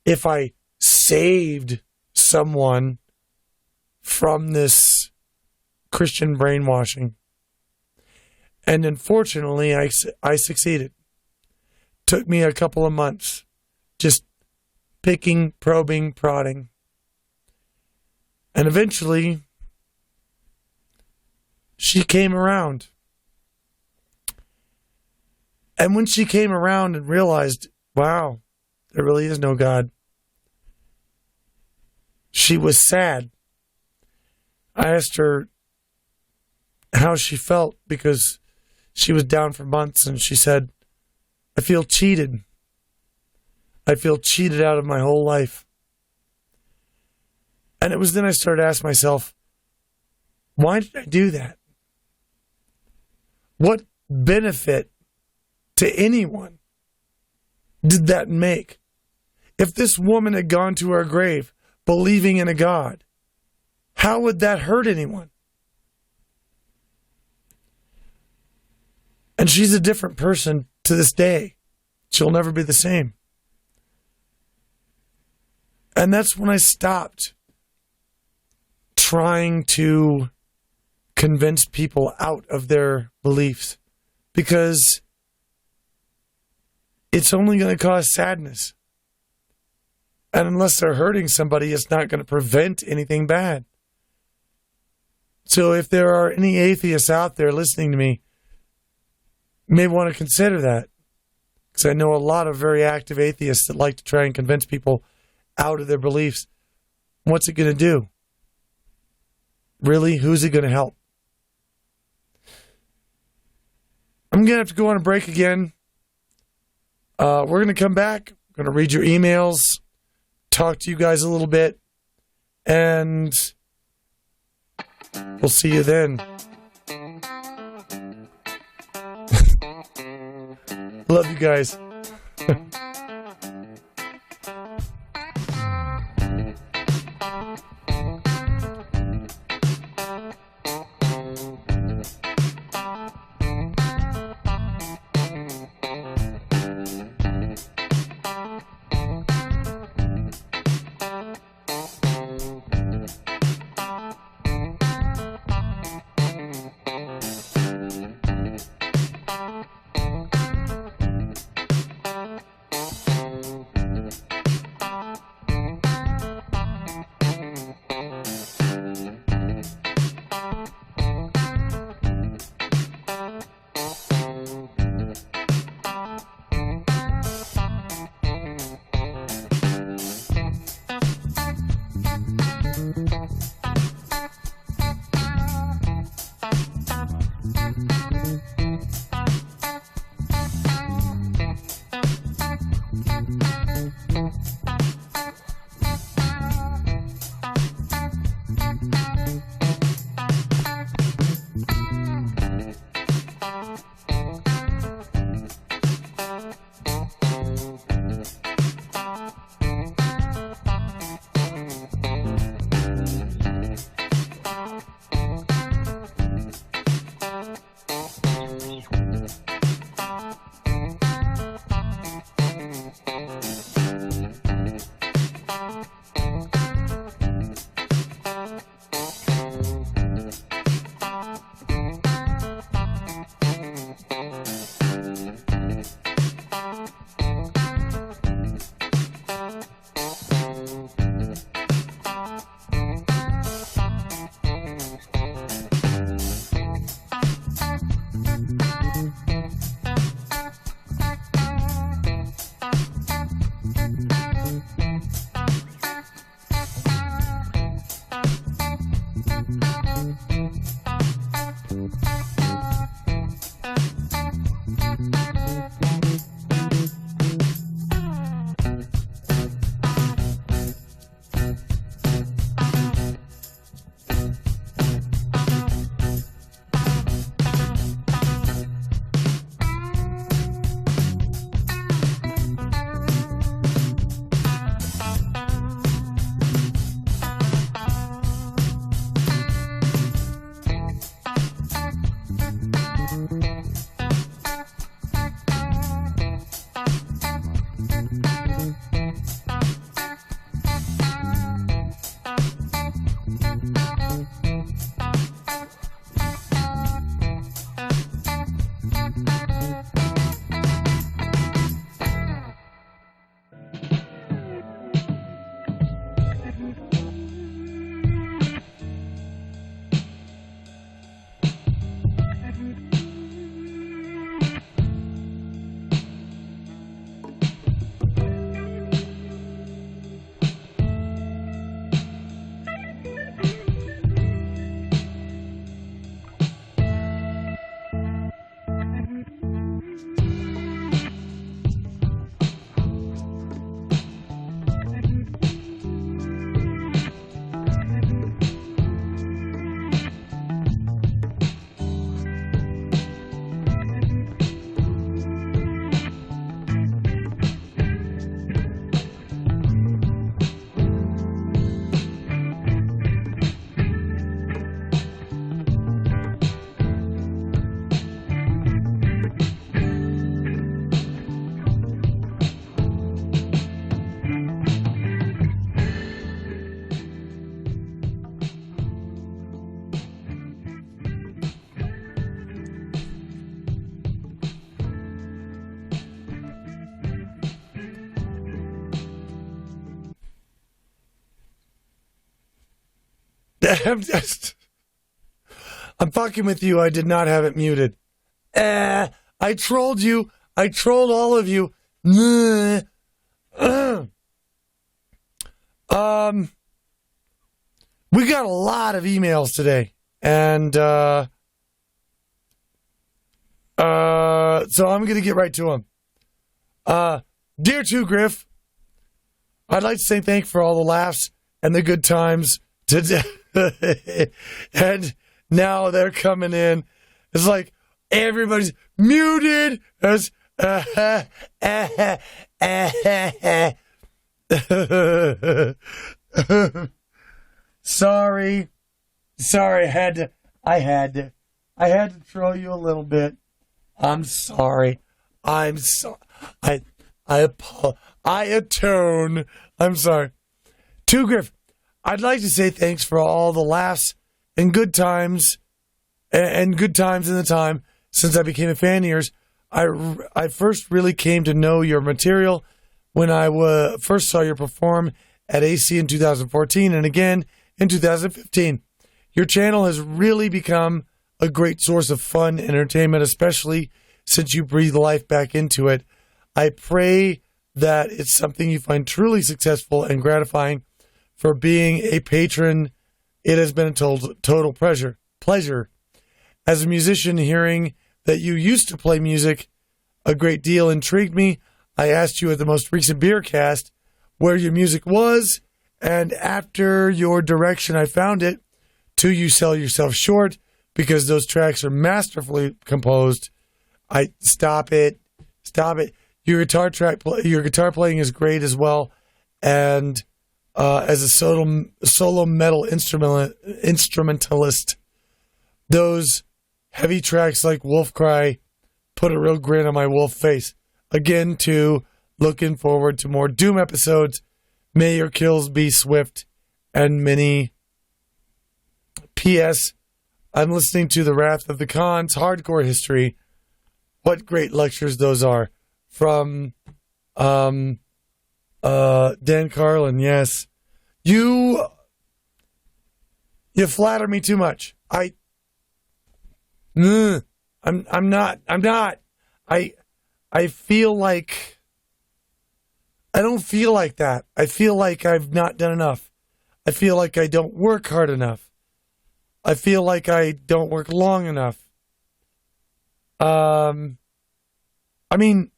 if I saved someone from this Christian brainwashing. And unfortunately, I succeeded. Took me a couple of months, just picking, probing, prodding. And eventually, she came around. And when she came around and realized, wow, there really is no God, she was sad. I asked her how she felt because she was down for months, and she said, I feel cheated. I feel cheated out of my whole life. And it was then I started to ask myself, why did I do that? What benefit to anyone did that make? If this woman had gone to her grave believing in a God, how would that hurt anyone? And she's a different person to this day. She'll never be the same. And that's when I stopped trying to convince people out of their beliefs, because it's only going to cause sadness. And unless they're hurting somebody, it's not going to prevent anything bad. So if there are any atheists out there listening to me, you may want to consider that. Because I know a lot of very active atheists that like to try and convince people out of their beliefs. What's it going to do? Really? Who's it going to help? I'm going to have to go on a break again. We're going to come back. I'm going to read your emails, talk to you guys a little bit, and We'll see you then. Love you guys. I'm fucking with you. I did not have it muted. I trolled you. I trolled all of you. We got a lot of emails today. And so I'm going to get right to them. Dear to Griff, I'd like to say thank you for all the laughs and the good times today. And now they're coming in. It's like everybody's muted. As sorry, I had to troll you a little bit. I'm sorry. I atone. I'm sorry. To Griff, I'd like to say thanks for all the laughs and good times, and good times in the time since I became a fan of yours. I first really came to know your material when I first saw you perform at AC in 2014 and again in 2015. Your channel has really become a great source of fun and entertainment, especially since you breathe life back into it. I pray that it's something you find truly successful and gratifying. For being a patron, it has been a total pleasure. As a musician, hearing that you used to play music a great deal intrigued me. I asked you at the most recent Beercast where your music was, and after your direction, I found it. Till you sell yourself short, because those tracks are masterfully composed. Stop it. Your guitar playing is great as well, and as a solo metal instrumentalist, those heavy tracks like Wolf Cry put a real grin on my wolf face. Again, too, looking forward to more Doom episodes. May your kills be swift and many. P.S. I'm listening to the Wrath of the Khans hardcore history. What great lectures those are. From Dan Carlin, yes. You flatter me too much. I'm not. I feel like I don't feel like that. I feel like I've not done enough. I feel like I don't work hard enough. I feel like I don't work long enough. I mean,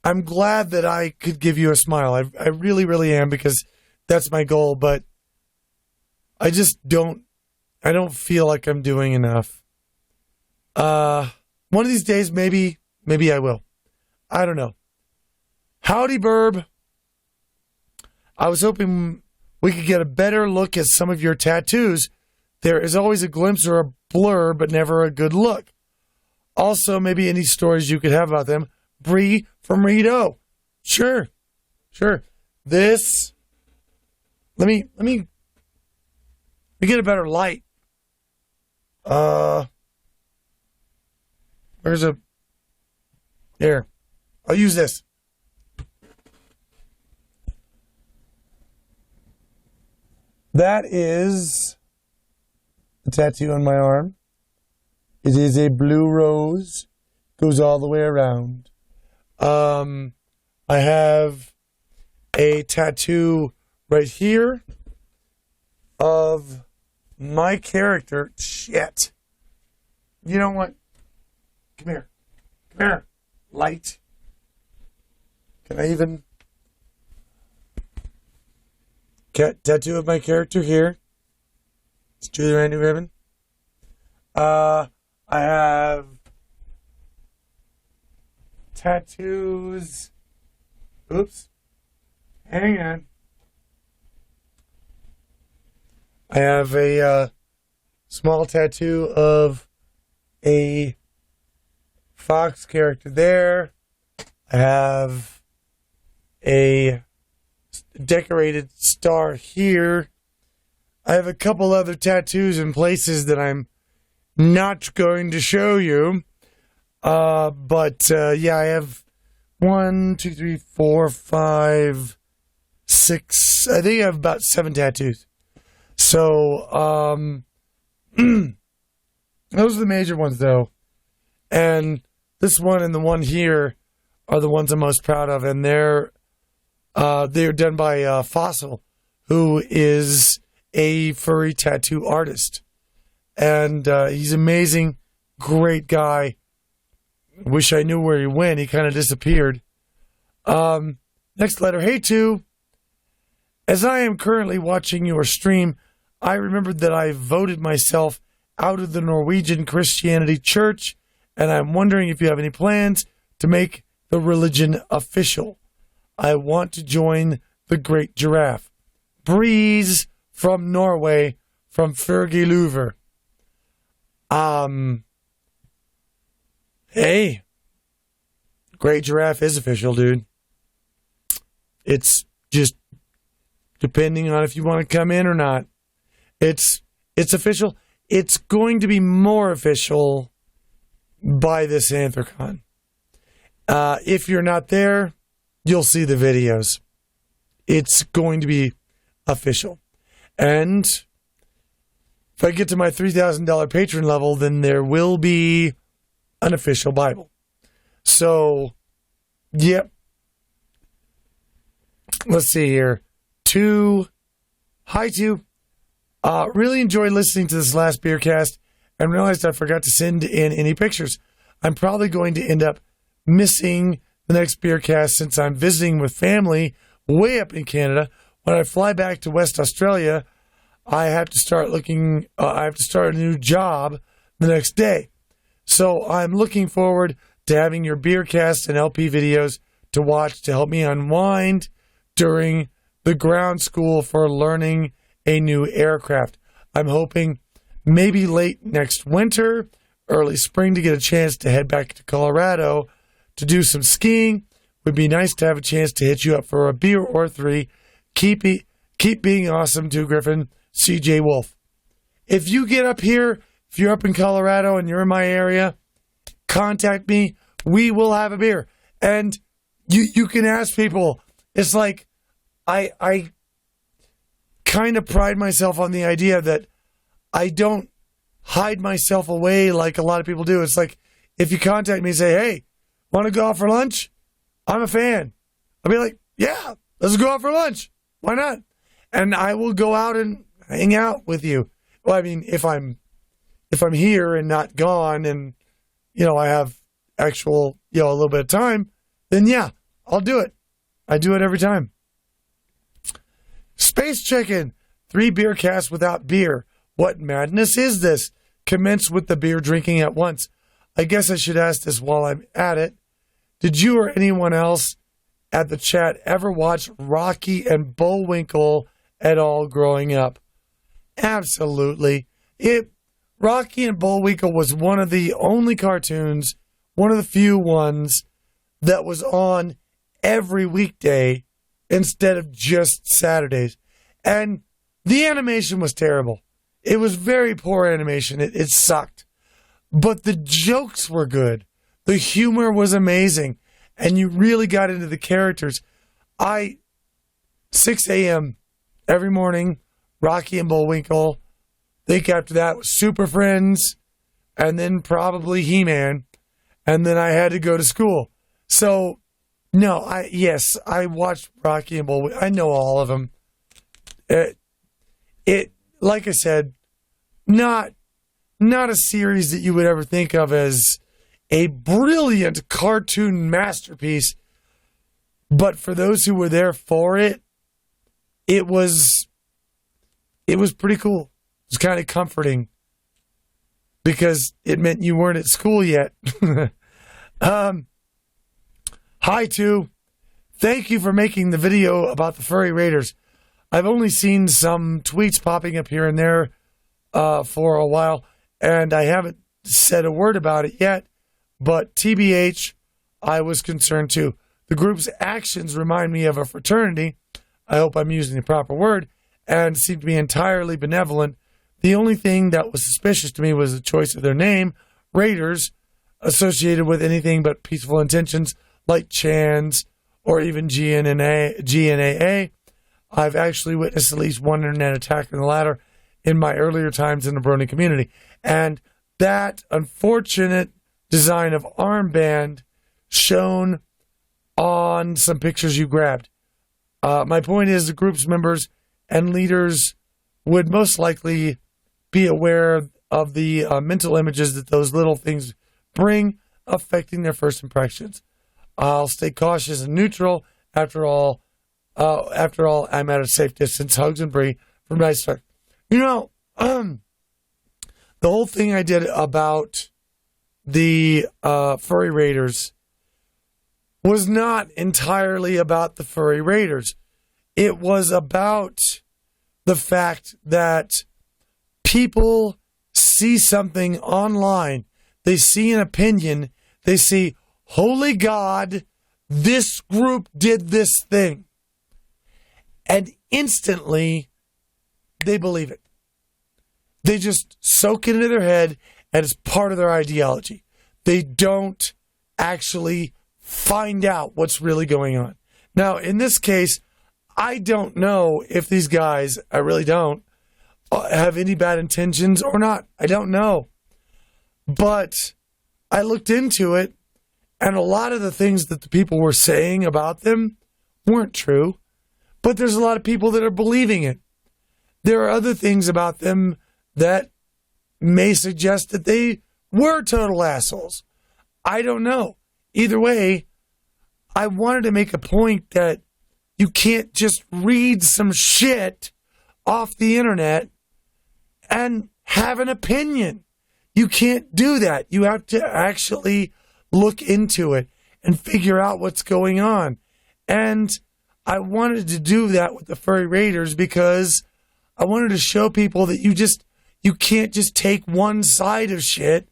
I'm glad that I could give you a smile. I really, really am, because that's my goal, but I just don't feel like I'm doing enough. One of these days, maybe I will. I don't know. Howdy, Burb. I was hoping we could get a better look at some of your tattoos. There is always a glimpse or a blur, but never a good look. Also, maybe any stories you could have about them. Bree from Rito. Sure. This. Let me get a better light. Where's a... Here. I'll use this. That is a tattoo on my arm. It is a blue rose. Goes all the way around. I have a tattoo right here of my character. Shit. You know what? Come here. Light. Can I even... Tattoo of my character here. It's Julie Randy Ribbon. I have tattoos. Oops. Hang on. I have a small tattoo of a fox character there. I have a decorated star here. I have a couple other tattoos in places that I'm not going to show you. But yeah, I have 1, 2, 3, 4, 5, 6. I think I have about 7 tattoos. So, those are the major ones, though. And this one and the one here are the ones I'm most proud of, and they're done by Fossil, who is a furry tattoo artist. And he's amazing, great guy. Wish I knew where he went. He kind of disappeared. Next letter. Hey, 2. As I am currently watching your stream, I remembered that I voted myself out of the Norwegian Christianity Church, and I'm wondering if you have any plans to make the religion official. I want to join the Great Giraffe. Breeze from Norway, from Fergie Louver. Hey, Great Giraffe is official, dude. It's just depending on if you want to come in or not. It's official. It's going to be more official by this Anthrocon. If you're not there, you'll see the videos. It's going to be official. And if I get to my $3,000 patron level, then there will be an official Bible. So, yep. Let's see here. Hi, really enjoyed listening to this last Beercast and realized I forgot to send in any pictures. I'm probably going to end up missing the next Beercast since I'm visiting with family way up in Canada. When I fly back to West Australia, I have to start a new job the next day. So I'm looking forward to having your Beercast and LP videos to watch to help me unwind during the ground school for learning a new aircraft. I'm hoping maybe late next winter, early spring to get a chance to head back to Colorado to do some skiing. Would be nice to have a chance to hit you up for a beer or three. Keep being awesome too, Gryphon. CJ Wolf. If you get up here, if you're up in Colorado and you're in my area, contact me. We will have a beer. And you can ask people. It's like I kind of pride myself on the idea that I don't hide myself away like a lot of people do. It's like if you contact me and say, hey, want to go out for lunch? I'm a fan. I'll be like, yeah, let's go out for lunch. Why not? And I will go out and hang out with you. Well, I mean, if I'm here and not gone and, I have actual, a little bit of time, then yeah, I'll do it. I do it every time. Space Chicken, 3 Beercasts without beer. What madness is this? Commence with the beer drinking at once. I guess I should ask this while I'm at it. Did you or anyone else at the chat ever watch Rocky and Bullwinkle at all growing up? Absolutely. Rocky and Bullwinkle was one of the only cartoons, one of the few ones that was on every weekday instead of just Saturdays. And the animation was terrible. It was very poor animation. It sucked. But the jokes were good. The humor was amazing. And you really got into the characters. 6 a.m. every morning, Rocky and Bullwinkle. I think after that was Super Friends. And then probably He-Man. And then I had to go to school. So, no, I watched Rocky and Bullwinkle. I know all of them. It like I said, not a series that you would ever think of as a brilliant cartoon masterpiece, but for those who were there for it, it was pretty cool. It was kind of comforting because it meant you weren't at school yet. Hi, too. Thank you for making the video about the furry raiders. I've only seen some tweets popping up here and there for a while, and I haven't said a word about it yet, but TBH, I was concerned too. The group's actions remind me of a fraternity, I hope I'm using the proper word, and seem to be entirely benevolent. The only thing that was suspicious to me was the choice of their name, Raiders, associated with anything but peaceful intentions like Chans or even GNAA. I've actually witnessed at least one internet attack on the latter in my earlier times in the Brony community. And that unfortunate design of armband shown on some pictures you grabbed. My point is the group's members and leaders would most likely be aware of the mental images that those little things bring, affecting their first impressions. I'll stay cautious and neutral. After all, I'm at a safe distance. Hugs and Bree from Nice Talk. You know, the whole thing I did about the furry raiders was not entirely about the furry raiders. It was about the fact that people see something online, they see an opinion, they see, holy God, this group did this thing. And instantly, they believe it. They just soak it into their head, and it's part of their ideology. They don't actually find out what's really going on. Now, in this case, I don't know if these guys, I really don't, have any bad intentions or not. I don't know. But I looked into it, and a lot of the things that the people were saying about them weren't true. But there's a lot of people that are believing it. There are other things about them that may suggest that they were total assholes. I don't know. Either way, I wanted to make a point that you can't just read some shit off the internet and have an opinion. You can't do that. You have to actually look into it and figure out what's going on. And I wanted to do that with the furry raiders because I wanted to show people that you can't just take one side of shit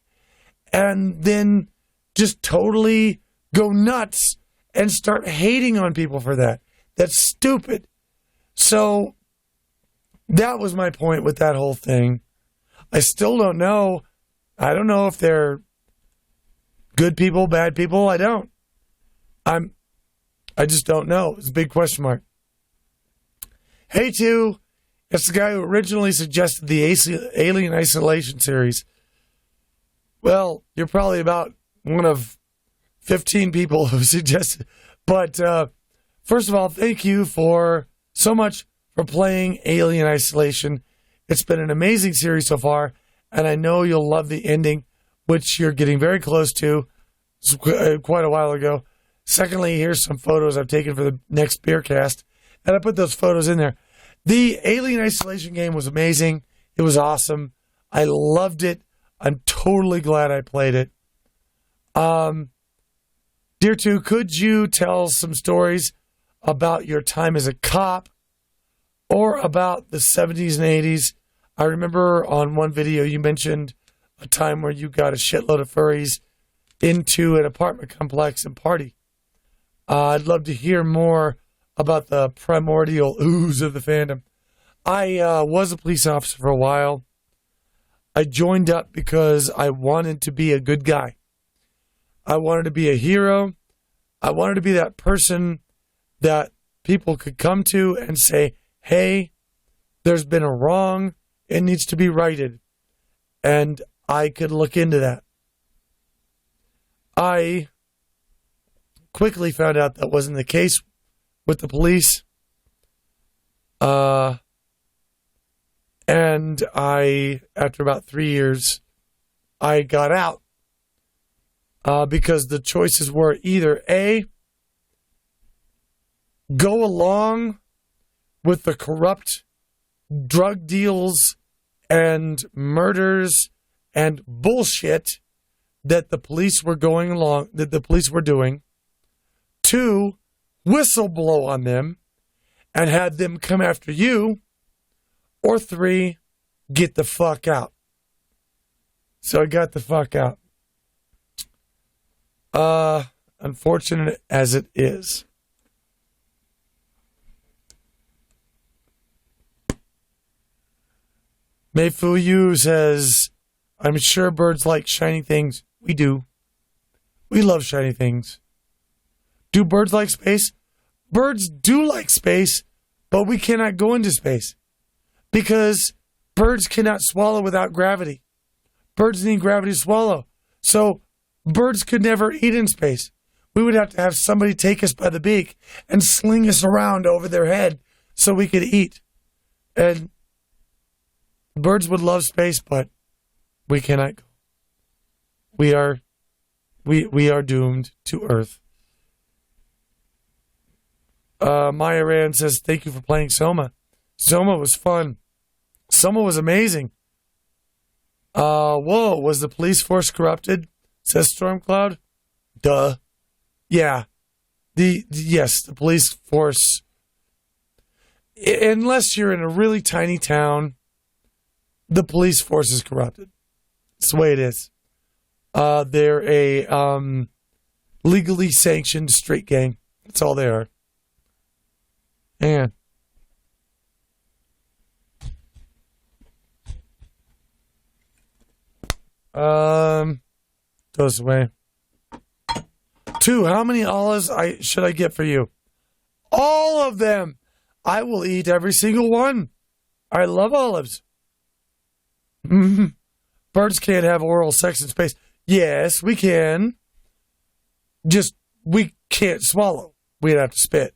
and then just totally go nuts and start hating on people for that. That's stupid. So that was my point with that whole thing. I still don't know. I don't know if they're good people, bad people. I don't. I just don't know. It's a big question mark. Hey, too. It's the guy who originally suggested the Alien Isolation series. Well, you're probably about one of 15 people who suggested. But first of all, thank you so much for playing Alien Isolation. It's been an amazing series so far, and I know you'll love the ending, which you're getting very close to. Quite a while ago. Secondly, here's some photos I've taken for the next Beercast, and I put those photos in there. The Alien Isolation game was amazing. It was awesome. I loved it. I'm totally glad I played it. Dear Two, could you tell some stories about your time as a cop or about the 70s and 80s? I remember on one video you mentioned a time where you got a shitload of furries into an apartment complex and party. I'd love to hear more about the primordial ooze of the fandom. I was a police officer for a while. I joined up because I wanted to be a good guy. I wanted to be a hero. I wanted to be that person that people could come to and say, hey, there's been a wrong. It needs to be righted. And I could look into that. I quickly found out that wasn't the case with the police. And after about 3 years, I got out because the choices were either A, go along with the corrupt drug deals and murders and bullshit that the police were doing. 2, whistleblow on them and had them come after you. Or 3, get the fuck out. So I got the fuck out. Unfortunate as it is. Mayfu Yu says, I'm sure birds like shiny things. We do. We love shiny things. Do birds like space? Birds do like space, but we cannot go into space because birds cannot swallow without gravity. Birds need gravity to swallow. So birds could never eat in space. We would have to have somebody take us by the beak and sling us around over their head so we could eat. And birds would love space, but we cannot go. We are doomed to Earth. Maya Rand says, thank you for playing Soma. Soma was fun. Someone was amazing. Whoa, was the police force corrupted? Says Stormcloud. Duh. Yeah. Yes, the police force. Unless you're in a really tiny town, the police force is corrupted. It's the way it is. They're a legally sanctioned street gang. That's all they are. And goes away. 2, how many olives should I get for you? All of them. I will eat every single one. I love olives. Birds can't have oral sex in space. Yes, we can. Just, we can't swallow. We'd have to spit.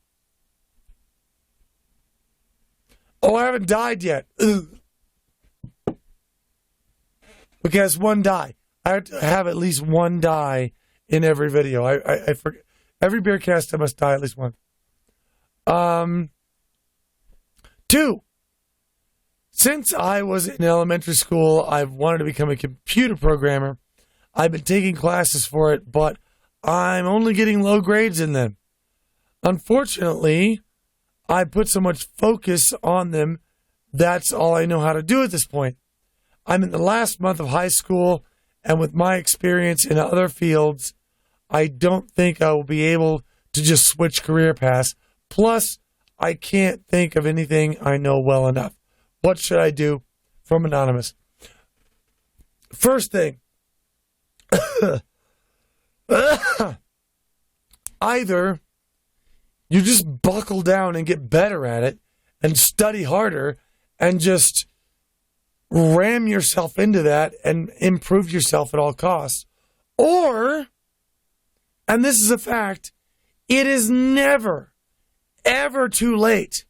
Oh, I haven't died yet. Ugh. Because one die. I have to have at least one die in every video. I forget. Every Beercast I must die at least once. 2. Since I was in elementary school, I've wanted to become a computer programmer. I've been taking classes for it, but I'm only getting low grades in them. Unfortunately, I put so much focus on them, that's all I know how to do at this point. I'm in the last month of high school, and with my experience in other fields, I don't think I will be able to just switch career paths. Plus, I can't think of anything I know well enough. What should I do? From Anonymous. First thing, either you just buckle down and get better at it and study harder and just ram yourself into that and improve yourself at all costs. Or, and this is a fact, it is never, ever too late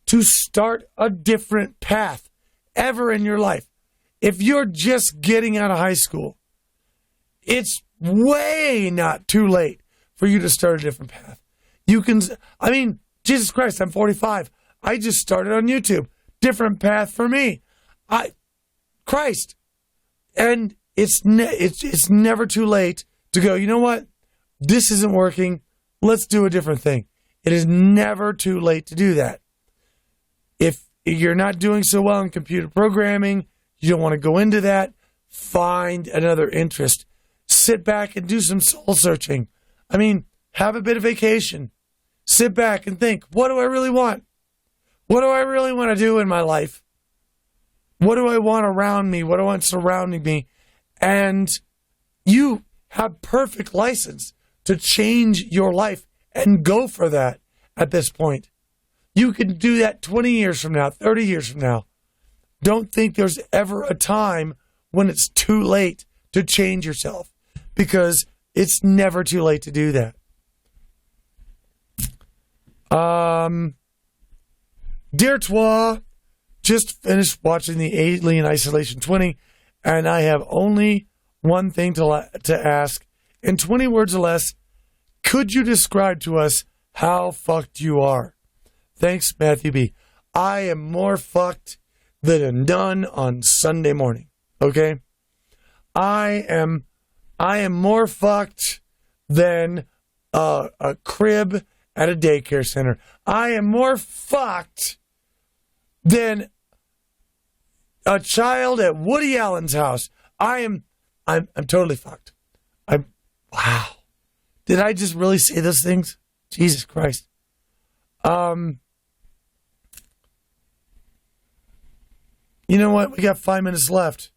to start a different path ever in your life. If you're just getting out of high school, it's way not too late for you to start a different path. You can, I mean, Jesus Christ, I'm 45. I just started on YouTube. Different path for me. Christ. And it's never too late to go, you know what? This isn't working. Let's do a different thing. It is never too late to do that. If you're not doing so well in computer programming, you don't want to go into that, find another interest. Sit back and do some soul searching. I mean, have a bit of vacation. Sit back and think, what do I really want? What do I really want to do in my life? What do I want around me? What do I want surrounding me? And you have perfect license to change your life and go for that at this point. You can do that 20 years from now, 30 years from now. Don't think there's ever a time when it's too late to change yourself, because it's never too late to do that. Dear Twa, just finished watching the Alien Isolation 20, and I have only one thing to ask. In 20 words or less, could you describe to us how fucked you are? Thanks, Matthew B. I am more fucked than a nun on Sunday morning. Okay? I am more fucked than a crib at a daycare center. I am more fucked than a child at Woody Allen's house. I'm totally fucked. Wow. Did I just really say those things? Jesus Christ. You know what? We got 5 minutes left.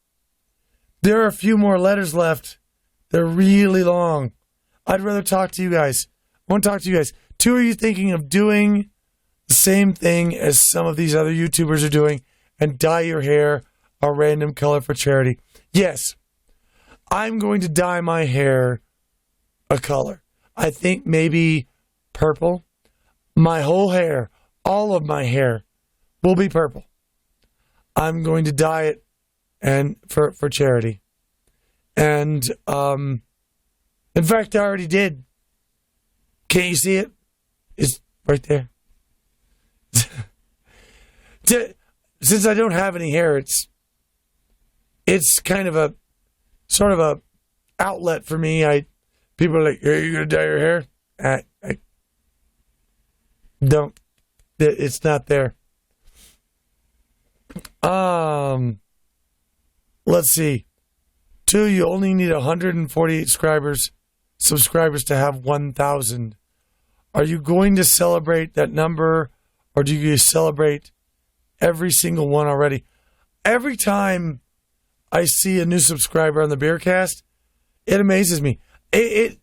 There are a few more letters left. They're really long. I'd rather talk to you guys. I want to talk to you guys. 2, are you thinking of doing the same thing as some of these other YouTubers are doing and dye your hair a random color for charity? Yes. I'm going to dye my hair a color. I think maybe purple. My whole hair, all of my hair, will be purple. I'm going to dye it and for charity. And in fact, I already did. Can't you see it? It's right there. since I don't have any hair, it's kind of a sort of a outlet for me. People are like, "Are you gonna dye your hair?" I don't. It's not there. Let's see. 2, you only need 148 subscribers to have 1,000. Are you going to celebrate that number, or do you celebrate every single one already? Every time I see a new subscriber on the Beercast, it amazes me. It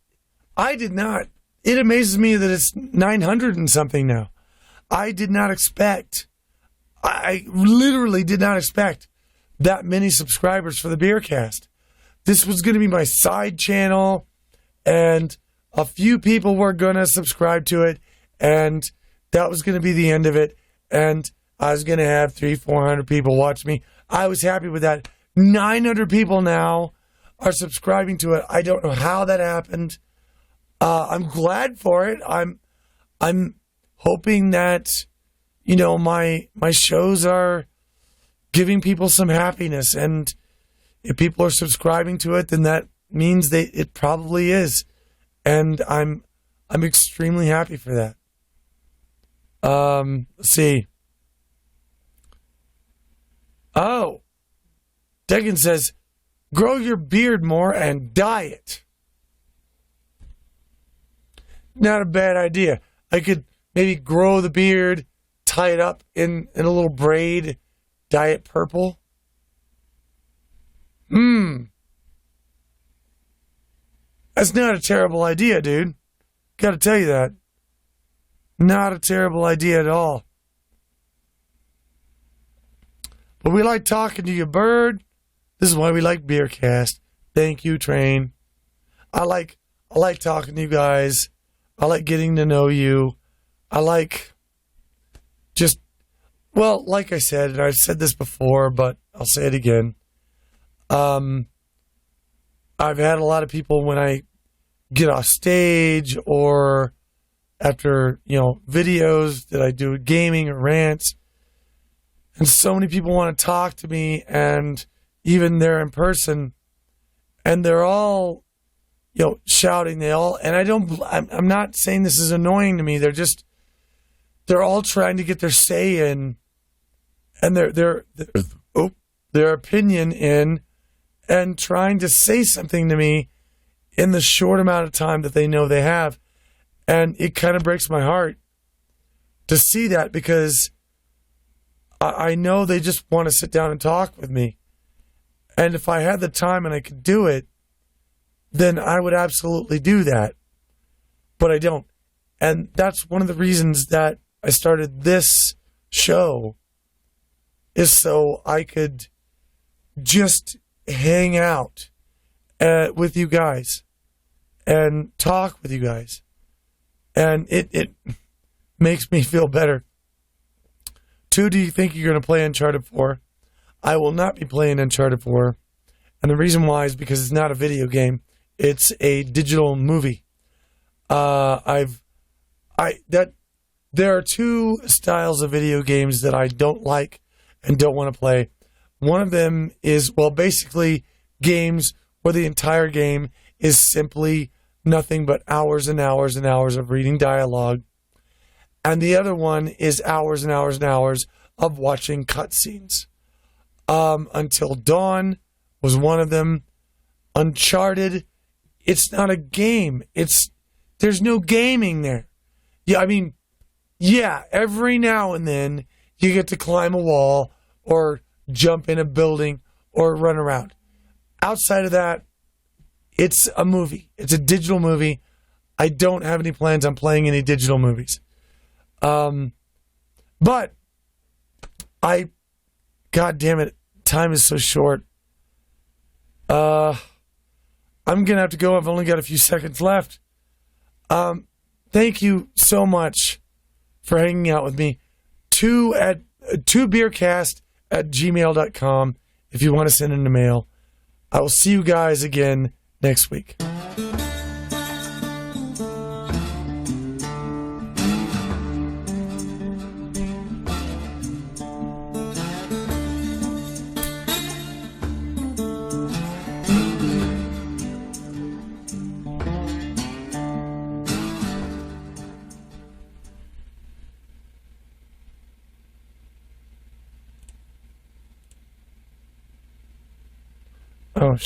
amazes me that it's 900 and something now. I literally did not expect that many subscribers for the Beercast. This was going to be my side channel, and a few people were going to subscribe to it, and that was going to be the end of it, and I was going to have 300-400 people watch me. I was happy with that. 900 people now are subscribing to it. I don't know how that happened. I'm glad for it. I'm hoping that, my shows are giving people some happiness, and if people are subscribing to it, then that means it probably is, and I'm extremely happy for that. Let's see. Oh, Degan says, grow your beard more and dye it. Not a bad idea. I could maybe grow the beard, tie it up in a little braid, dye it purple. That's not a terrible idea, dude. Gotta tell you that. Not a terrible idea at all. But we like talking to you, bird. This is why we like Beercast. Thank you, Train. I like talking to you guys. I like getting to know you. I like like I said, and I've said this before, but I'll say it again. I've had a lot of people when I get off stage or after, videos that I do gaming or rants, and so many people want to talk to me, and even they're in person, and they're all, shouting. I'm not saying this is annoying to me. They're all trying to get their say in, and their opinion in, and trying to say something to me in the short amount of time that they know they have. And it kind of breaks my heart to see that, because I know they just want to sit down and talk with me. And if I had the time and I could do it, then I would absolutely do that. But I don't. And that's one of the reasons that I started this show, is so I could just hang out with you guys and talk with you guys. And it makes me feel better. 2, do you think you're going to play Uncharted 4? I will not be playing Uncharted 4. And the reason why is because it's not a video game. It's a digital movie. There are 2 styles of video games that I don't like and don't want to play. One of them is, basically games where the entire game is simply nothing but hours and hours and hours of reading dialogue. And the other one is hours and hours and hours of watching cutscenes. Until Dawn was one of them. Uncharted, it's not a game. There's no gaming there. Every now and then you get to climb a wall or jump in a building or run around. Outside of that, it's a movie. It's a digital movie. I don't have any plans on playing any digital movies. But God damn it, time is so short. I'm going to have to go. I've only got a few seconds left. Thank you so much for hanging out with me. 2beercast@gmail.com if you want to send in a mail. I will see you guys again next week. Oh,